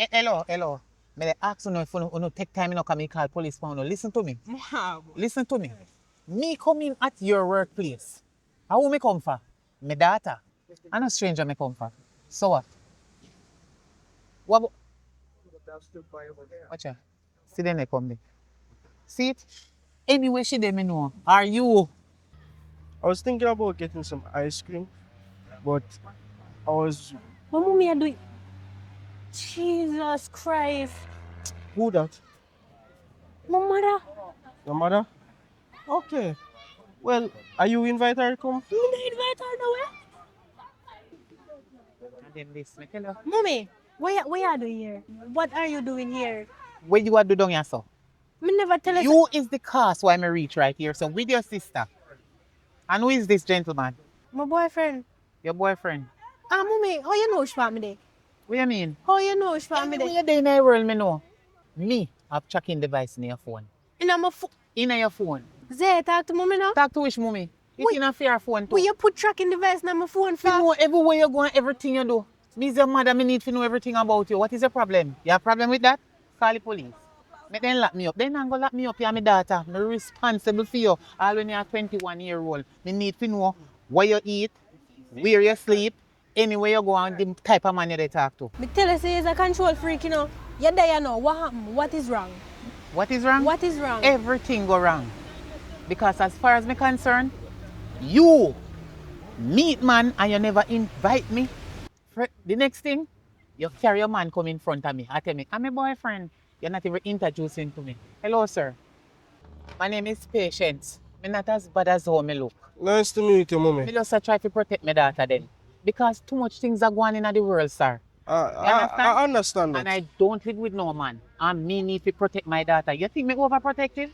Hello. Me dey ask you if you take time you come call police for you. Listen to me. Listen to me. Me coming at your workplace. How me come for? My daughter. I'm a stranger me come for. So what? What? Watch out. See them they come there. See it? Anyway she dey me know. Are you? I was thinking about getting some ice cream, but I was... What mommy are doing? Jesus Christ. Who that? My mother. Your mother? Okay. Well, are you invite her to come? Me no invite her nowhere. And then this, me tell you. Mommy, what you doing here? What are you doing here? Where you are do down here, so? Me never tell us. You is the cause why me reach right here. So with your sister. And who is this gentleman? My boyfriend. Your boyfriend. Ah, mommy, how you know she want me there? What you mean? How you know she want me Anywhere there? there in the world, me know. Me have tracking device in your phone. In my phone. In your phone. Zay, talk to mommy now. Talk to which mommy? It's Wait. in a fair phone too. Will you put tracking device in my phone You for? know everywhere you go and everything you do. Me is your mother, me need to know everything about you. What is your problem? You have problem with that? Call the police. Make them lock me up. Then I'm gonna lock me up, you're my daughter. I'm responsible for you. All when you're 21-year-old. Me need to know what you eat, where you sleep, anywhere you go and the type of man you they talk to. Me tell you, say he's a control freak, you know. You're there, you know. What happened? What is wrong? What is wrong? What is wrong? Everything go wrong. Because as far as me concerned, you meet man and you never invite me. The next thing, you carry your man come in front of me. I tell me, I'm a boyfriend. You're not even introducing to me. Hello, sir. My name is Patience. I'm not as bad as how me look. Nice to meet you, I mommy. just try to protect my daughter then. Because too much things are going on in the world, sir. I understand that. And I don't live with no man. And me need to protect my daughter. You think me overprotective?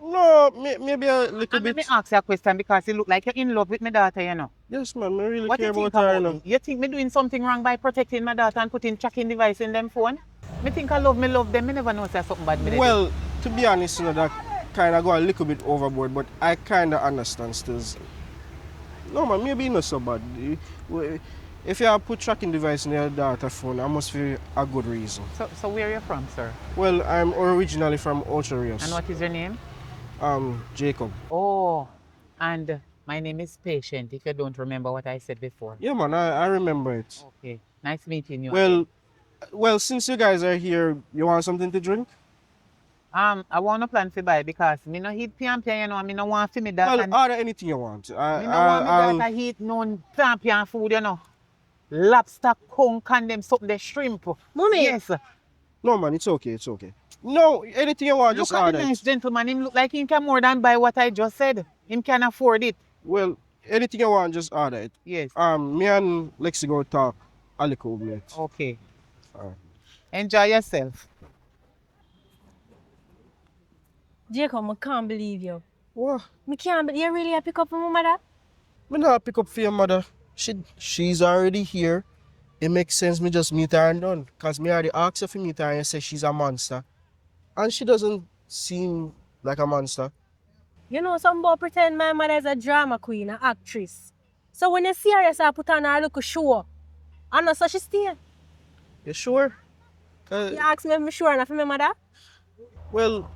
No, maybe a little And let bit. me ask you a question because you look like you're in love with my daughter, you know. Yes, man, I really What do care you think about her, about you know. me? You think me doing something wrong by protecting my daughter and putting tracking device in them phone? Me think I love them. Me never know say something bad me dey do. Well, to be honest, you know, that kind of go a little bit overboard, but I kind of understand still. No, man, maybe not so bad. If you have put tracking device in your daughter's phone, I must be a good reason. So where are you from, sir? Well, I'm originally from Ultra Rios. And what is your name? Jacob. Oh, and my name is Patient, if you don't remember what I said before. Yeah, man, I remember it. Okay, nice meeting you. Well, since you guys are here, you want something to drink? I want to plan to buy because me no eat pian, you know, me no want to me that. Well, order anything you want. Me no want me that I eat no pian food, you know. Lobster, conch, and them something, the shrimp. Mommy. Yes. No, man, it's okay, it's okay. No, anything you want, Look just at order the nice it. gentleman. Him look like he can more than buy what I just said. Him can afford it. Well, anything you want, just order it. Yes. Me and Lexi go talk a little bit. Okay. Alright. Enjoy yourself. Jacob, I can't believe you. What? Me can't believe you really pick up on my mother? Me not pick up for your mother. She's already here. It makes sense me just meet her and done. Cause me already asked her to meet her and say she's a monster. And she doesn't seem like a monster. You know, some boy pretend my mother is a drama queen, an actress. So when you see her, you say put on her little show. And that's how she stay. You sure? You ask me if I'm sure enough for my mother? Well,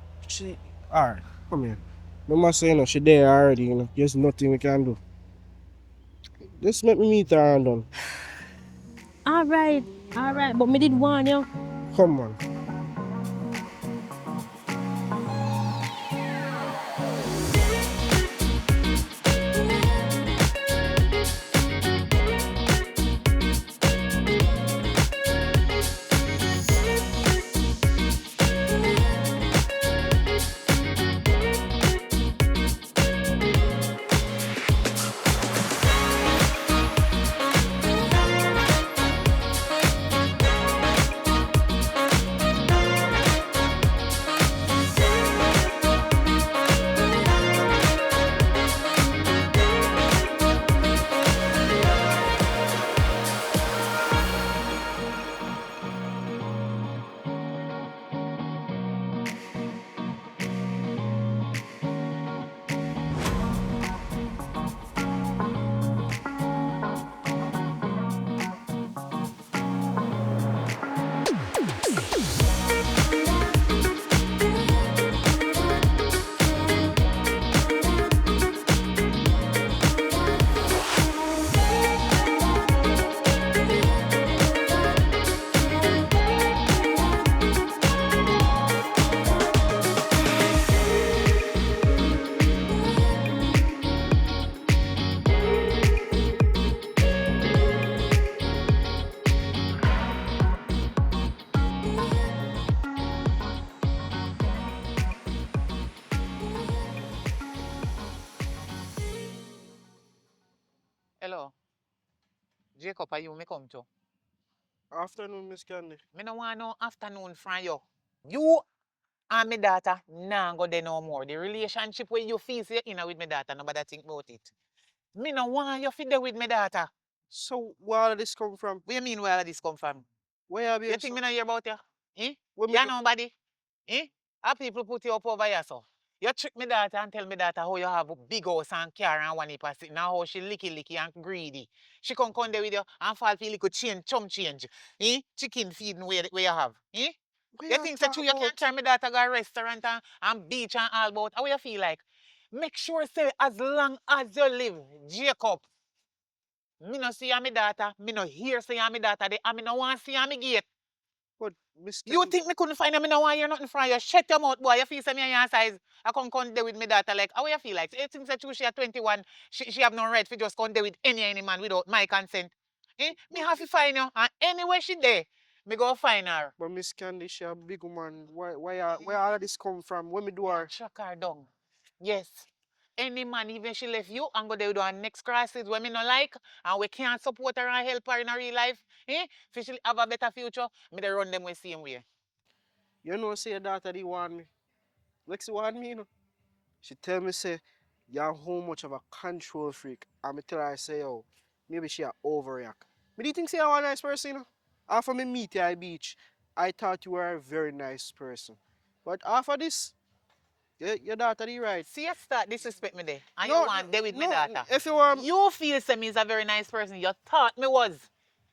alright, come here. No matter say, you know, she there already, you know. There's nothing we can do. Just let me meet her and done. Alright, but me did warn you. Come on. Hello. Jacob, are you me come to? Afternoon, Miss Candy. Me no want no afternoon from you. You and me daughter nah go there no more. The relationship where you feel say you in with me daughter, nobody think about it. Me no want you fit there with me daughter. So where did this come from? What you mean where this come from? Where have You you think me not hear about you? Eh? When You me nobody? Eh? How people put you up over here, so? You trick me daughter and tell me daughter how you have a big house and car and one heap of sitting. Now how she licky and greedy. She come there with you and fall for little change, chum change. Eh? Chicken feeding where you have. Eh? where You you think that talk you can't about? try me daughter go restaurant and beach and all about? How you feel like? Make sure say as long as you live, Jacob. Me no see me daughter. Me no hear say me daughter. And me no want see me gate. But Miss You Candy, think me couldn't find me no want hear nothing from you? Shut your mouth, boy. You feel say me your size. I come there with me daughter. Like, how you feel like? You think that she at 21, she have no right to just come there with any man without my consent. Eh? Me have to find you. And anywhere she there, me go find her. but Miss Candy, she a big woman. Where all of this come from? When me do her? Track her down. Yes. Any man, even she left you and go there with her next crisis when me no like and we can't support her and help her in her real life. Eh? If she have a better future, me they run them the same way. You know, say your daughter they want me. Lexi want me, you know. She tell me say, you're how much of a control freak. And me tell her say, yo, maybe she a overreact. Me do you think say I'm a nice person, you know? After me meet you at beach, I thought you were a very nice person. But after this, your daughter they right. See, you start disrespect me there. And No, you want there with me no, daughter. if you want, You feel say me is a very nice person. You thought me was.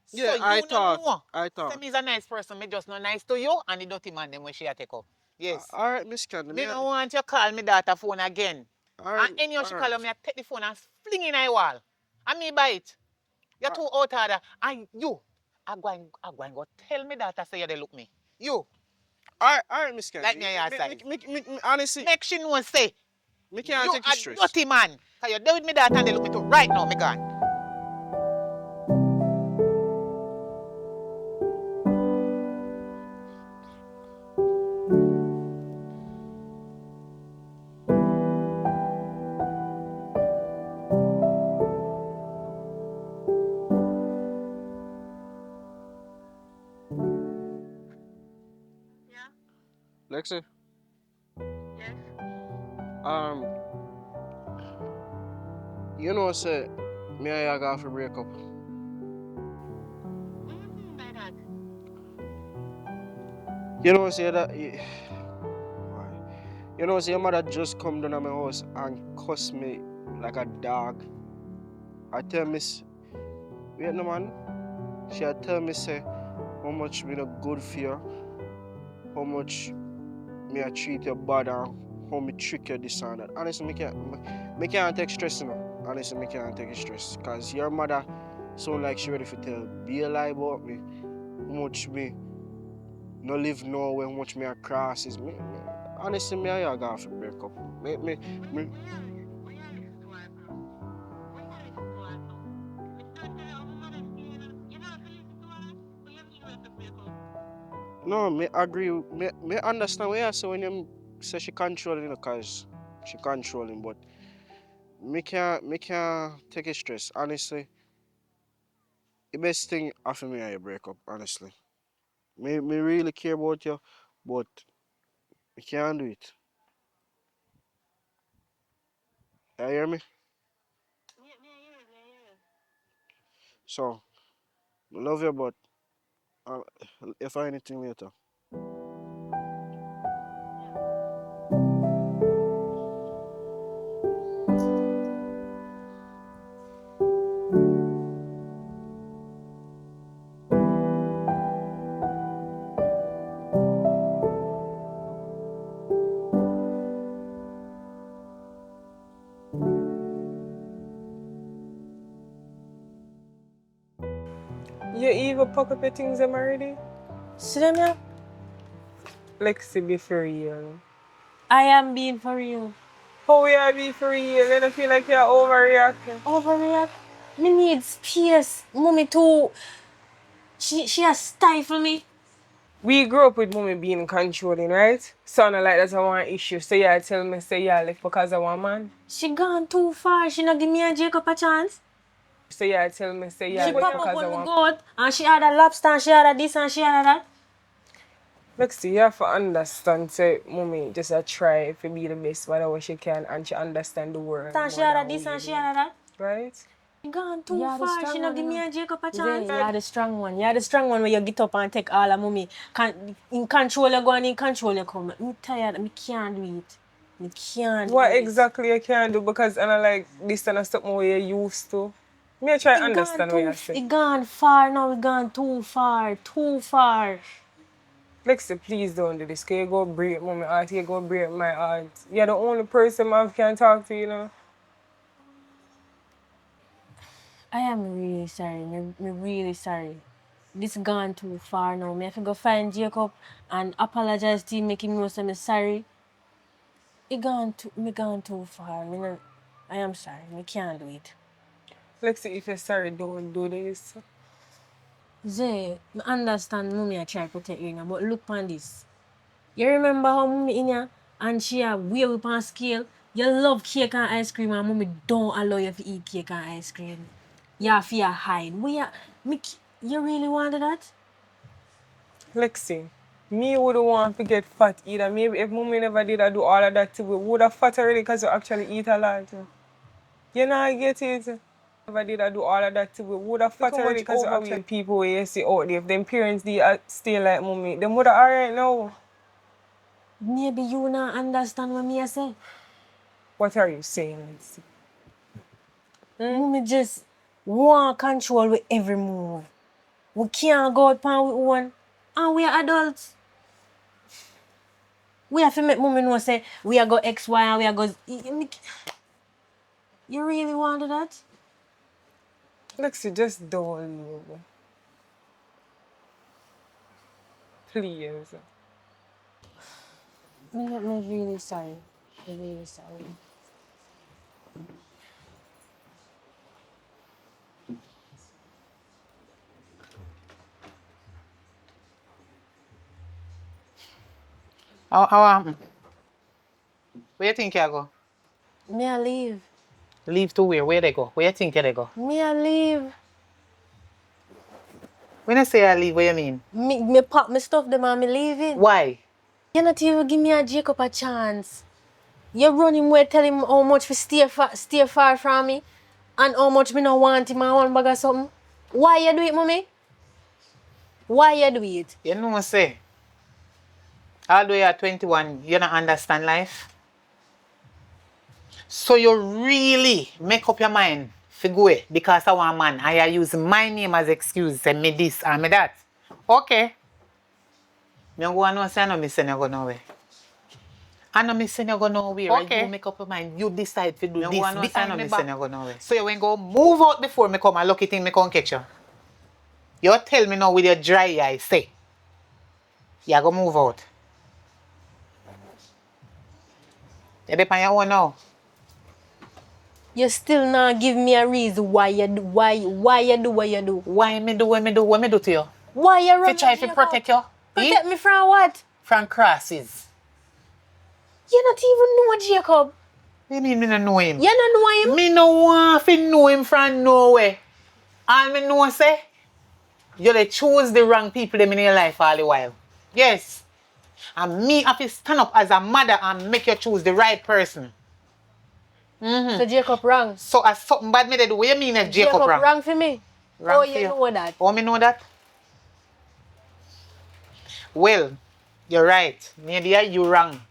So yeah, I you no thought, know. I Say thought. me is a nice person. Me just not nice to you and the dirty man them when she a take up. Yes. All right, Miss Candy, Me no want you call me daughter phone again. all And right, any all she call right. me, I take the phone and fling in her wall. And me bite. You're too out order. And you, I go and go tell me daughter say you they look me. You, All right, Miss Candy. like me on your side. Honestly, Make she know say, me can't you take the a stress. dirty man. Cause you're there with me daughter and they look me too right now, me gone. Lexi? Yes. Um, you know, say, me and you got to break up. What do you mean by that? You know, say that. You know, say your mother just come down to my house and cuss me like a dog. I tell Miss, wait no man. She tell me say how much me no good for you, how much me I treat you bad and how me trick you this and that. Honestly, me can't take stress, you know. Honestly, me can't take stress. Cause your mother sound like she ready to tell be a lie about me. How much me no live nowhere, how much me a crosses. Honestly, me I got to break up. Me. Where you listen to her from? Where you listen to her from? Me start tell you, my mother say you not have to listen to her. What you mean we have to break up? No, me agree. Me understand what you say when you say she controlling, you know, cause she controlling, but me can't take it stress. Honestly, the best thing after me I break up, honestly. Me really care about you, but we can't do it. You hear me? Yeah. So, I love you, but uh, if I anything later. You even pack up your things them already? See them here? Lexi, be for real. I am being for real. How we are be for real? You don't feel like you're overreacting? Overreact. Me need space. Mommy too. She has stifled me. We grew up with mommy being controlling, right? So not like that's a one issue. So you tell me say you left because of one man. She gone too far. She not give me and Jacob a chance. So yeah, tell me, say yeah, She because pop up I when we want. go out and she had a lobster and she had a this and she had a that. Lexi, you have to understand, say, mommy, just try to be the best, whatever she can, and she understand the world. And she more had a than this we and she do. had a that. Right? You gone too You're the far. She strong not one, give you me know. a Jacob a Zay, chance. you're the strong one. You're the strong one where you get up and take all the mommy. In control you go and in control you come. I'm tired. I can't do it. I can't What do it. exactly you can do? Because I like this kind of something where you're used to. Me I try to understand what you say. It gone far now. It gone too far. Too far. Lexi, please don't do this. Cause you go break mommy heart. You go break my heart. You're the only person I can talk to, you know. I am really sorry. Me really sorry. This gone too far now. Me have to go find Jacob and apologize to him, make him know I'm sorry. Me gone too far. I am sorry. Me can't do it. Lexi, if you're sorry, don't do this. Zay, I understand mommy I try to protect you, but look on this. You remember how mommy in here and she a weigh up on scale? You love cake and ice cream and mommy don't allow you to eat cake and ice cream. You have to hide. You really wanted that? Lexi, me would want to get fat either. Maybe if mommy never did I do all of that to me, would have fat already because you actually eat a lot. You know I get it. Never did I do all of that to me, would have fat already because you actually people where you see out there. If them parents did stay like mommy, them would have alright now. Maybe you not understand what me I say. What are you saying, Lexi? Mommy just want control with every move. We can't go out pan with one. And we are adults. We have to make mommy know say we are go X, Y, and we are go. You really wanted that? Lexi, just don't leave. Please. I'm really sorry. I'm really sorry. How happen? Where you think you go? Me I leave. Leave to where? Where they go? Where you think they go? Me I leave. When I say I leave, what you mean? Me pack my stuff them and me leaving. Why? You not even give me a Jacob a chance. You run him way, tell him how much we stay far from me and how much me no want him and one bag of something. Why you do it, mommy? Why you do it? You know what I say? Although you're 21, you don't understand life. So you really make up your mind to go away because I want a man and you use my name as excuse, say me this and me that. Okay. Me go and say I know me say you go nowhere. I know me say you go nowhere. Okay. You make up your mind. You decide to do this. I know me say you go nowhere. So you when go move out before me come and lucky thing me come catch you. You tell me now with your dry eye, say. You go move out. You depend on your own now. You still not give me a reason why you do why you do what you do. Why me do what me do? What me do to you? Why you run To try me, to Jacob? protect you? Protect me from what? From crosses. You not even know Jacob. What you mean me no know him? You don't know him. Me no want to know him from nowhere. All me know say, you dey choose the wrong people them in your life all the while. Yes. And me have to stand up as a mother and make you choose the right person. So Jacob wrong. So as something bad me dey do, what you mean if Jacob wrong? wrong for me. Wrong Oh, for you you. know that. Oh, me know that? Well, you're right. Maybe you wrong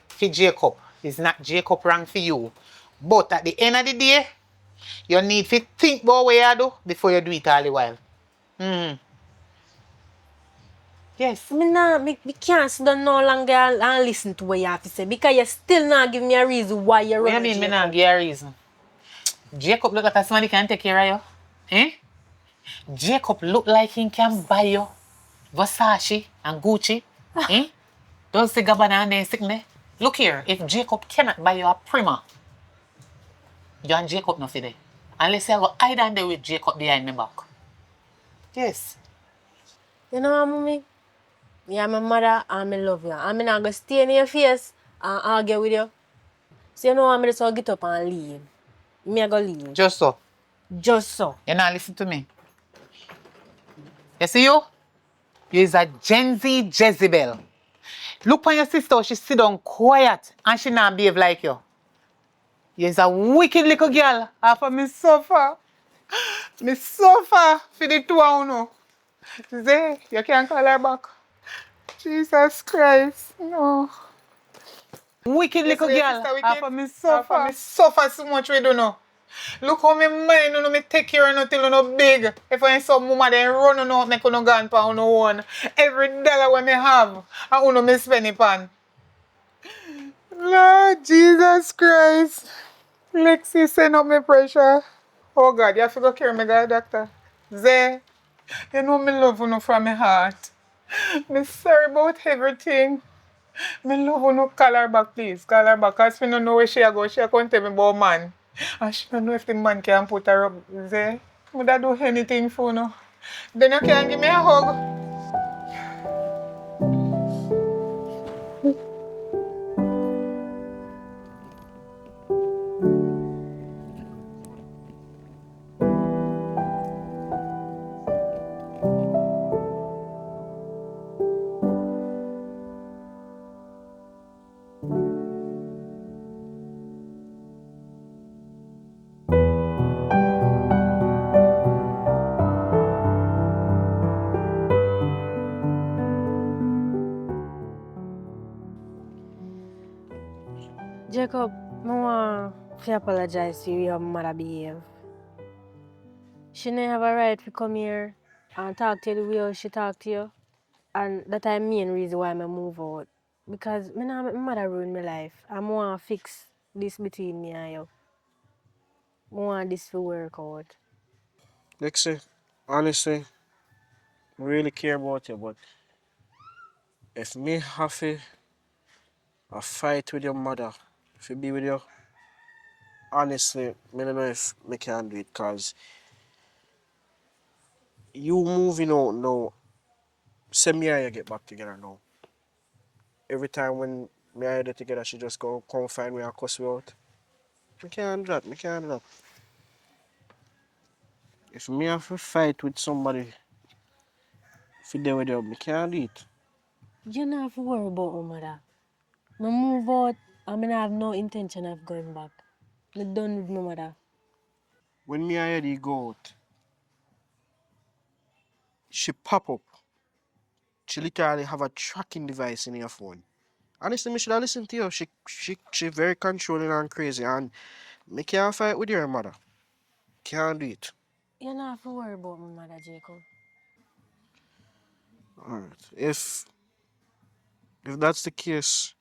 for Jacob. It's not Jacob wrong for you. But at the end of the day, you need to think about what you do before you do it all the while. Yes. Me can't sit down no longer and listen to what you have to say because you still not give me a reason why you What run you mean me Jacob. not give a reason? Jacob look like somebody can take care of you. Eh? Jacob look like he can buy you Versace and Gucci. Eh? Don't say Gabbana and then sickness. Look here, if Jacob cannot buy you a Prima, you and Jacob not for there. Unless you go hide and there with Jacob behind my back. Yes. You know what, mommy? Me and my mother and me love you. And me not gonna stay in your face and argue with you. So you know what, me just gonna get up and leave. Me I go leave. Just so. Just so. You not listen to me. You see you? You is a Gen Z Jezebel. Look on your sister, she sit down quiet and she not behave like you. You is a wicked little girl. After me suffer. Me suffer for the two of you. Zay, you can't call her back. Jesus Christ. No. Wicked little girl. After me suffer. Me suffer so much we don't know. Look how me mind you know me take care of you till you know big. If I ain't some mama then run you out make you no gone for you own. Every dollar when me have, and you know me spend it on. Lord Jesus Christ. Lexi send up me pressure. Oh God, you have to go carry me to the doctor. Zay, you know me love you from my heart. Me sorry about everything. Me love you no call her back please. Call her back because me no know where she a go. She a come tell me about man. And she don't know if the man can put her up. Zay, would I do anything for you? Then you can give me a hug. Jacob, I want to apologize to you how my mother behave. She didn't have a right to come here and talk to you the way how she talk to you. And that's the main reason why I move out. Because I know my mother ruined my life. I want to fix this between me and you. I want this to work out. Lexi, honestly, I really care about you, but if me have a fight with your mother, if you be with you, honestly, I don't know if me can do it because you moving out now, say me and you get back together now. Every time when me and you get together, she just go come find me and cuss me out. Me can't do that, me can't do that. If me have to fight with somebody, if you there with you, me can't do it. You don't have to worry about my mother. I move out and I have no intention of going back. I'm done with my mother. When me and you go out, she pop up. She literally have a tracking device in her phone. Honestly, me should have listened to you. She very controlling and crazy, and me can't fight with your mother. Can't do it. You don't have to worry about my mother, Jacob. Alright. If that's the case,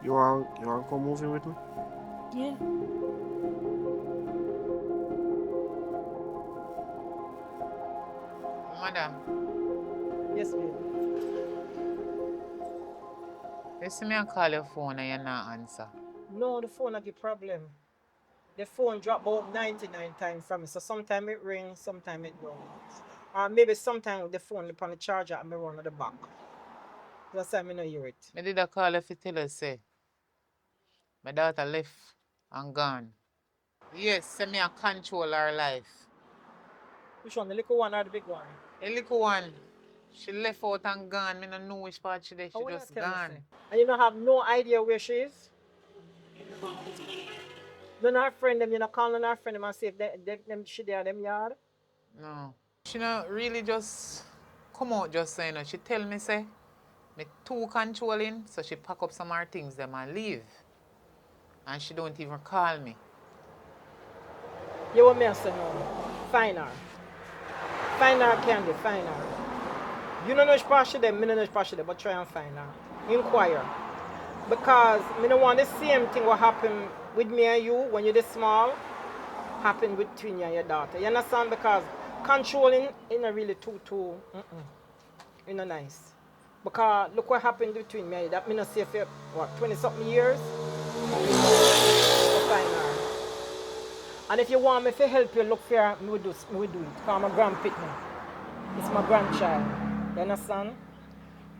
you want to come moving with me? Yeah. Madam, Yes, baby. you see me I call your phone and you not answer. No, the phone have a problem. The phone drop about 99 times from me. So sometimes it rings, sometimes it don't. Or maybe sometimes the phone upon the charger and me run at the back. That's why I don't hear it. Me did a call if you tell her say, my daughter left and gone. Yes, say me a control her life. Which one, the little one or the big one? The little one, she left out and gone. Me no know which part she did. Oh, She what just you tell me, gone. say? And you don't have no idea where she is? None of her friend them, you not call none of her friend them and see if them she there them yard? No. She not really just come out just saying She tell me say, me too controlling, so she pack up some of her things them and leave. And she don't even call me. You want me to say no? Find her. Find her, Candy, find her. You don't know which part she there, me don't know which part she there, but try and find her. Inquire. Because me don't want the same thing what happened with me and you when you're this small happen between you and your daughter. You understand? Because controlling is not really it's not nice. Because look what happened between me and you. That me not say for what 20-something years. Find her. And if you want me to help you look for her, me will do it. Because I'm a grandpit now. It's my grandchild. You understand?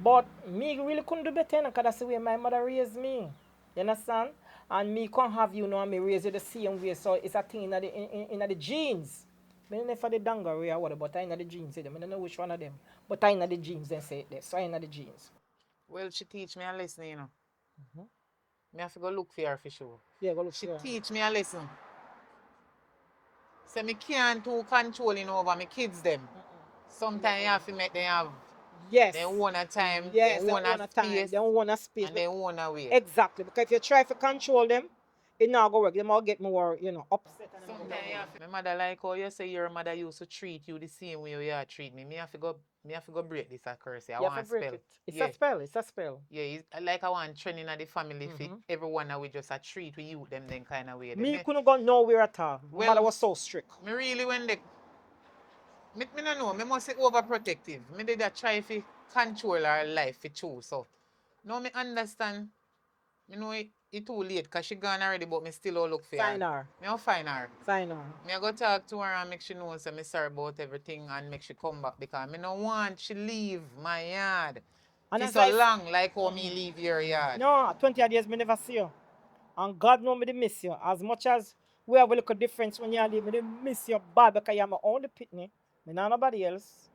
But me really couldn't do better because that's the way my mother raised me. You understand? And me can't have you know and me raise you the same way. So it's a thing in the genes. I don't know if the dungaree or what, but I in the genes. I don't know which one of them. But I in the genes, they say it there. So I in the genes. Well, she teach me a lesson, you know. Me have to go look for her for sure. Yeah, go look She for her. teach me a lesson. So me can't too controlling over my kids them. Sometimes you have to make them have Yes. their own a time, Yes, their they own a own a time. space, They own a space. and their own a way. Exactly. Because if you try to control them, it not go work. They might get more, you know, upset. And Sometimes you have to, my mother like how you say your mother used to treat you the same way you treat me. Me have to go break this a curse. I you have want to break spell. it. It's Yeah. a spell. It's a spell. Yeah, it's like I want training at the family for everyone that we just a treat with you them then kind of way. Me couldn't go nowhere at all. My mother was so strict. Me really when they me no know, me must say overprotective. Me did a try to control her life for true. So now me understand. Me know it too late because she gone already, but me still all look for Find her. her. Me I'll find her. Find her. Me I go talk to her and make she know say me sorry about everything and make she come back because me no want she leave my yard. And It's as so I long like how me leave your yard. No, 20 odd years me never see you. And God know me they miss you. As much as we have a little difference when you leave, me they miss you bad because you're my only pitney. Me not nobody else.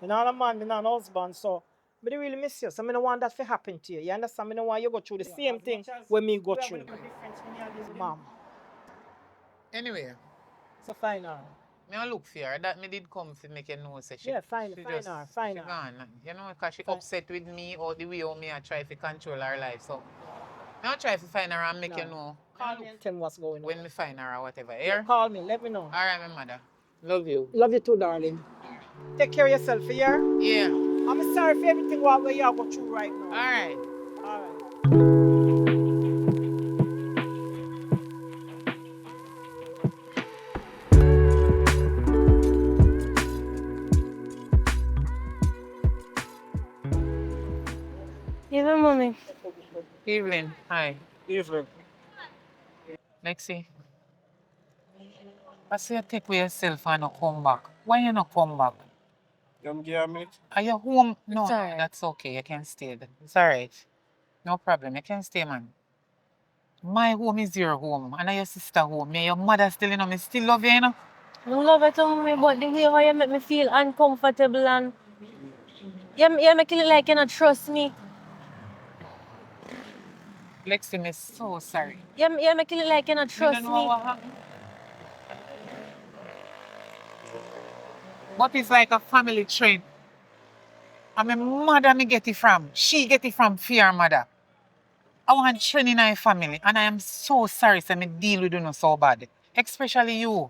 Me not a man, me not a husband. So me they really miss you. So me don't want that to happen to you. You understand? Me don't want you go through the same thing when me go through. Mom. Anyway, So fine her. me I look for her. That me did come to make you know say she, Yeah, find she her, just find she her. gone. You know, because she upset with me or the way how me I try to control her life. So me I try to find her and make you know. Call me and tell me what's going on. When me find her or whatever. Yeah, Here? call me, let me know. Alright, my mother. Love you. Love you too, darling. Take care of yourself, yeah? Yeah. I'm sorry for everything what you go through right now. Alright. Alright. Even mommy. Evelyn, hi. Evening. Lexi. I say you take with yourself and not come back. Why you not come back? You give a minute? Are you home? No, It's alright. that's okay. You can stay. It's alright. No problem. You can stay, man. My home is your home. And your sister home. Me, your mother still, you know, me still love you, you know. I love it, mommy, but the way how you make me feel uncomfortable and you make it like you not trust me. Lexi, me so sorry. You make it like you not You trust don't know me. what happened. But it's like a family trait. And my mother me get it from. She get it from fear mother. I want trend in our family and I am so sorry say me deal with you no so bad. Especially you.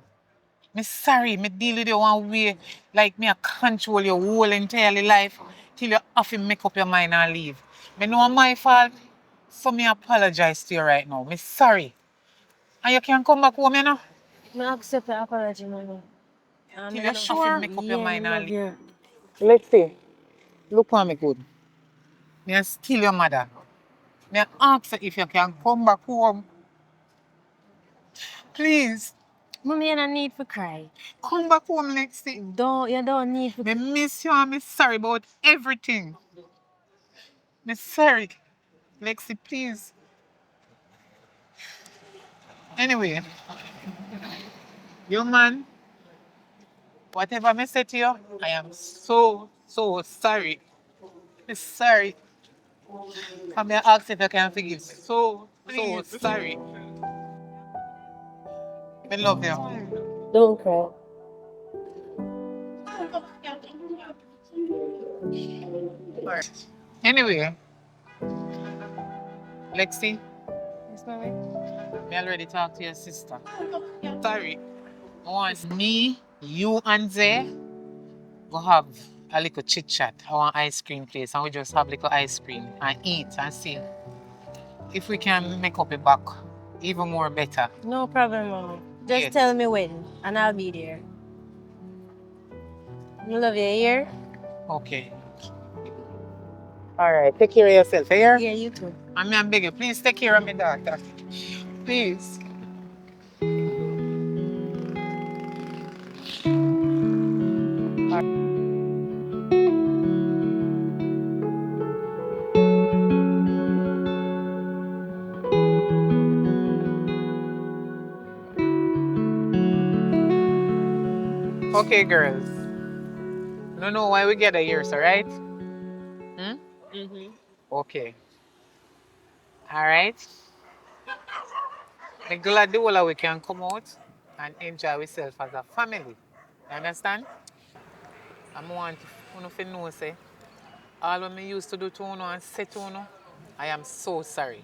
Me sorry, me deal with you one way like me a control your whole entirely life till you have to make up your mind and leave. Me know my fault. So me apologize to you right now. Me sorry. And you can come back home, you know? I accept your apology, mommy. Till you have to make up your mind and love leave. you. Let's see. Look for me good. Me a still your mother. Me a ask you if you can come back home. Please. Mommy, you don't need to cry. Come back home, Lexi. You don't need to Me miss you and me sorry about everything. Me sorry. Lexi, please. Anyway, you man, whatever me say to you, I am so sorry. Me sorry. I'm gonna ask if you can forgive. So sorry. Me love you. Don't cry. Alright. Anyway, Lexi, Yes, mommy. me already talked to your sister. Sorry. I want me, you, and Zay go have a little chit chat. I want ice cream place, and we just have little ice cream and eat and see if we can make up it back even more better. No problem, mommy. Just Yes. tell me when, and I'll be there. I love you, here. Okay. All right. Take care of yourself, here. Yeah, you too. I'm beg you, please take care of my daughter. Please. Okay, girls. No know why we gather here, so right? Hmm? Okay. Alright. I'm glad the whole of we can come out and enjoy ourselves as a family. You understand? I want you to know, say, all what I used to do to you and say to you, I am so sorry.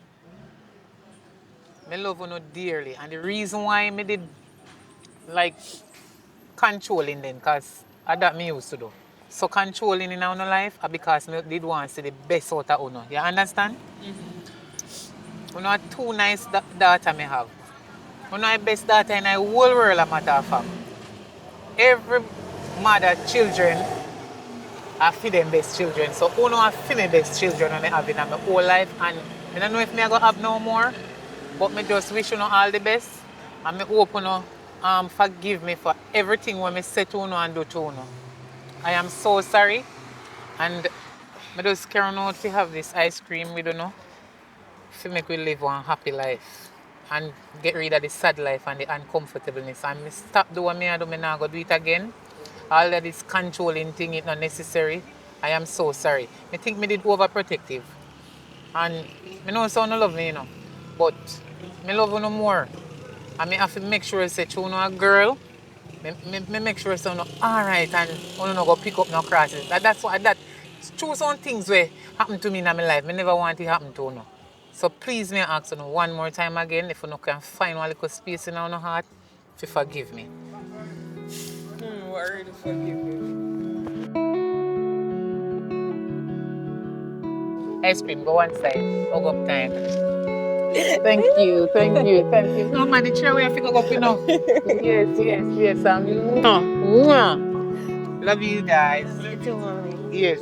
I love you dearly. And the reason why I did like controlling then, because that me used to do. So controlling in our life are because I did want to see the best out of you. You understand? You know, two nice daughter me have. You know, the best daughter in the whole world, a matter of fact. Every mother, children, are for them best children. So, you know, I for my best children I have in my whole life. And I don't know if I go have no more, but I just wish you all the best. And I hope you forgive me for everything when I say to you and do to you. I am so sorry. And I just care out to have this ice cream with you, to make we live one happy life and get rid of the sad life and the uncomfortableness. And me stop doing what I do, I not go do it again. All of this controlling thing is not necessary. I am so sorry. I think me did overprotective. And I know someone love me, but I love you no more. And I have to make sure say you know a girl. Me make sure so no alright and you no go pick up no crosses. That's why that true some things where happen to me in my life. I never want it to happen to you. So please me ask you one more time again if you can find one little space in your heart to forgive me. Worry to forgive you. Ice cream, go one side. Hug up time. Thank you, thank you, thank you. No man, the chair we have to go up, Yes, yes, yes. Love you guys. You too, mommy. Yes.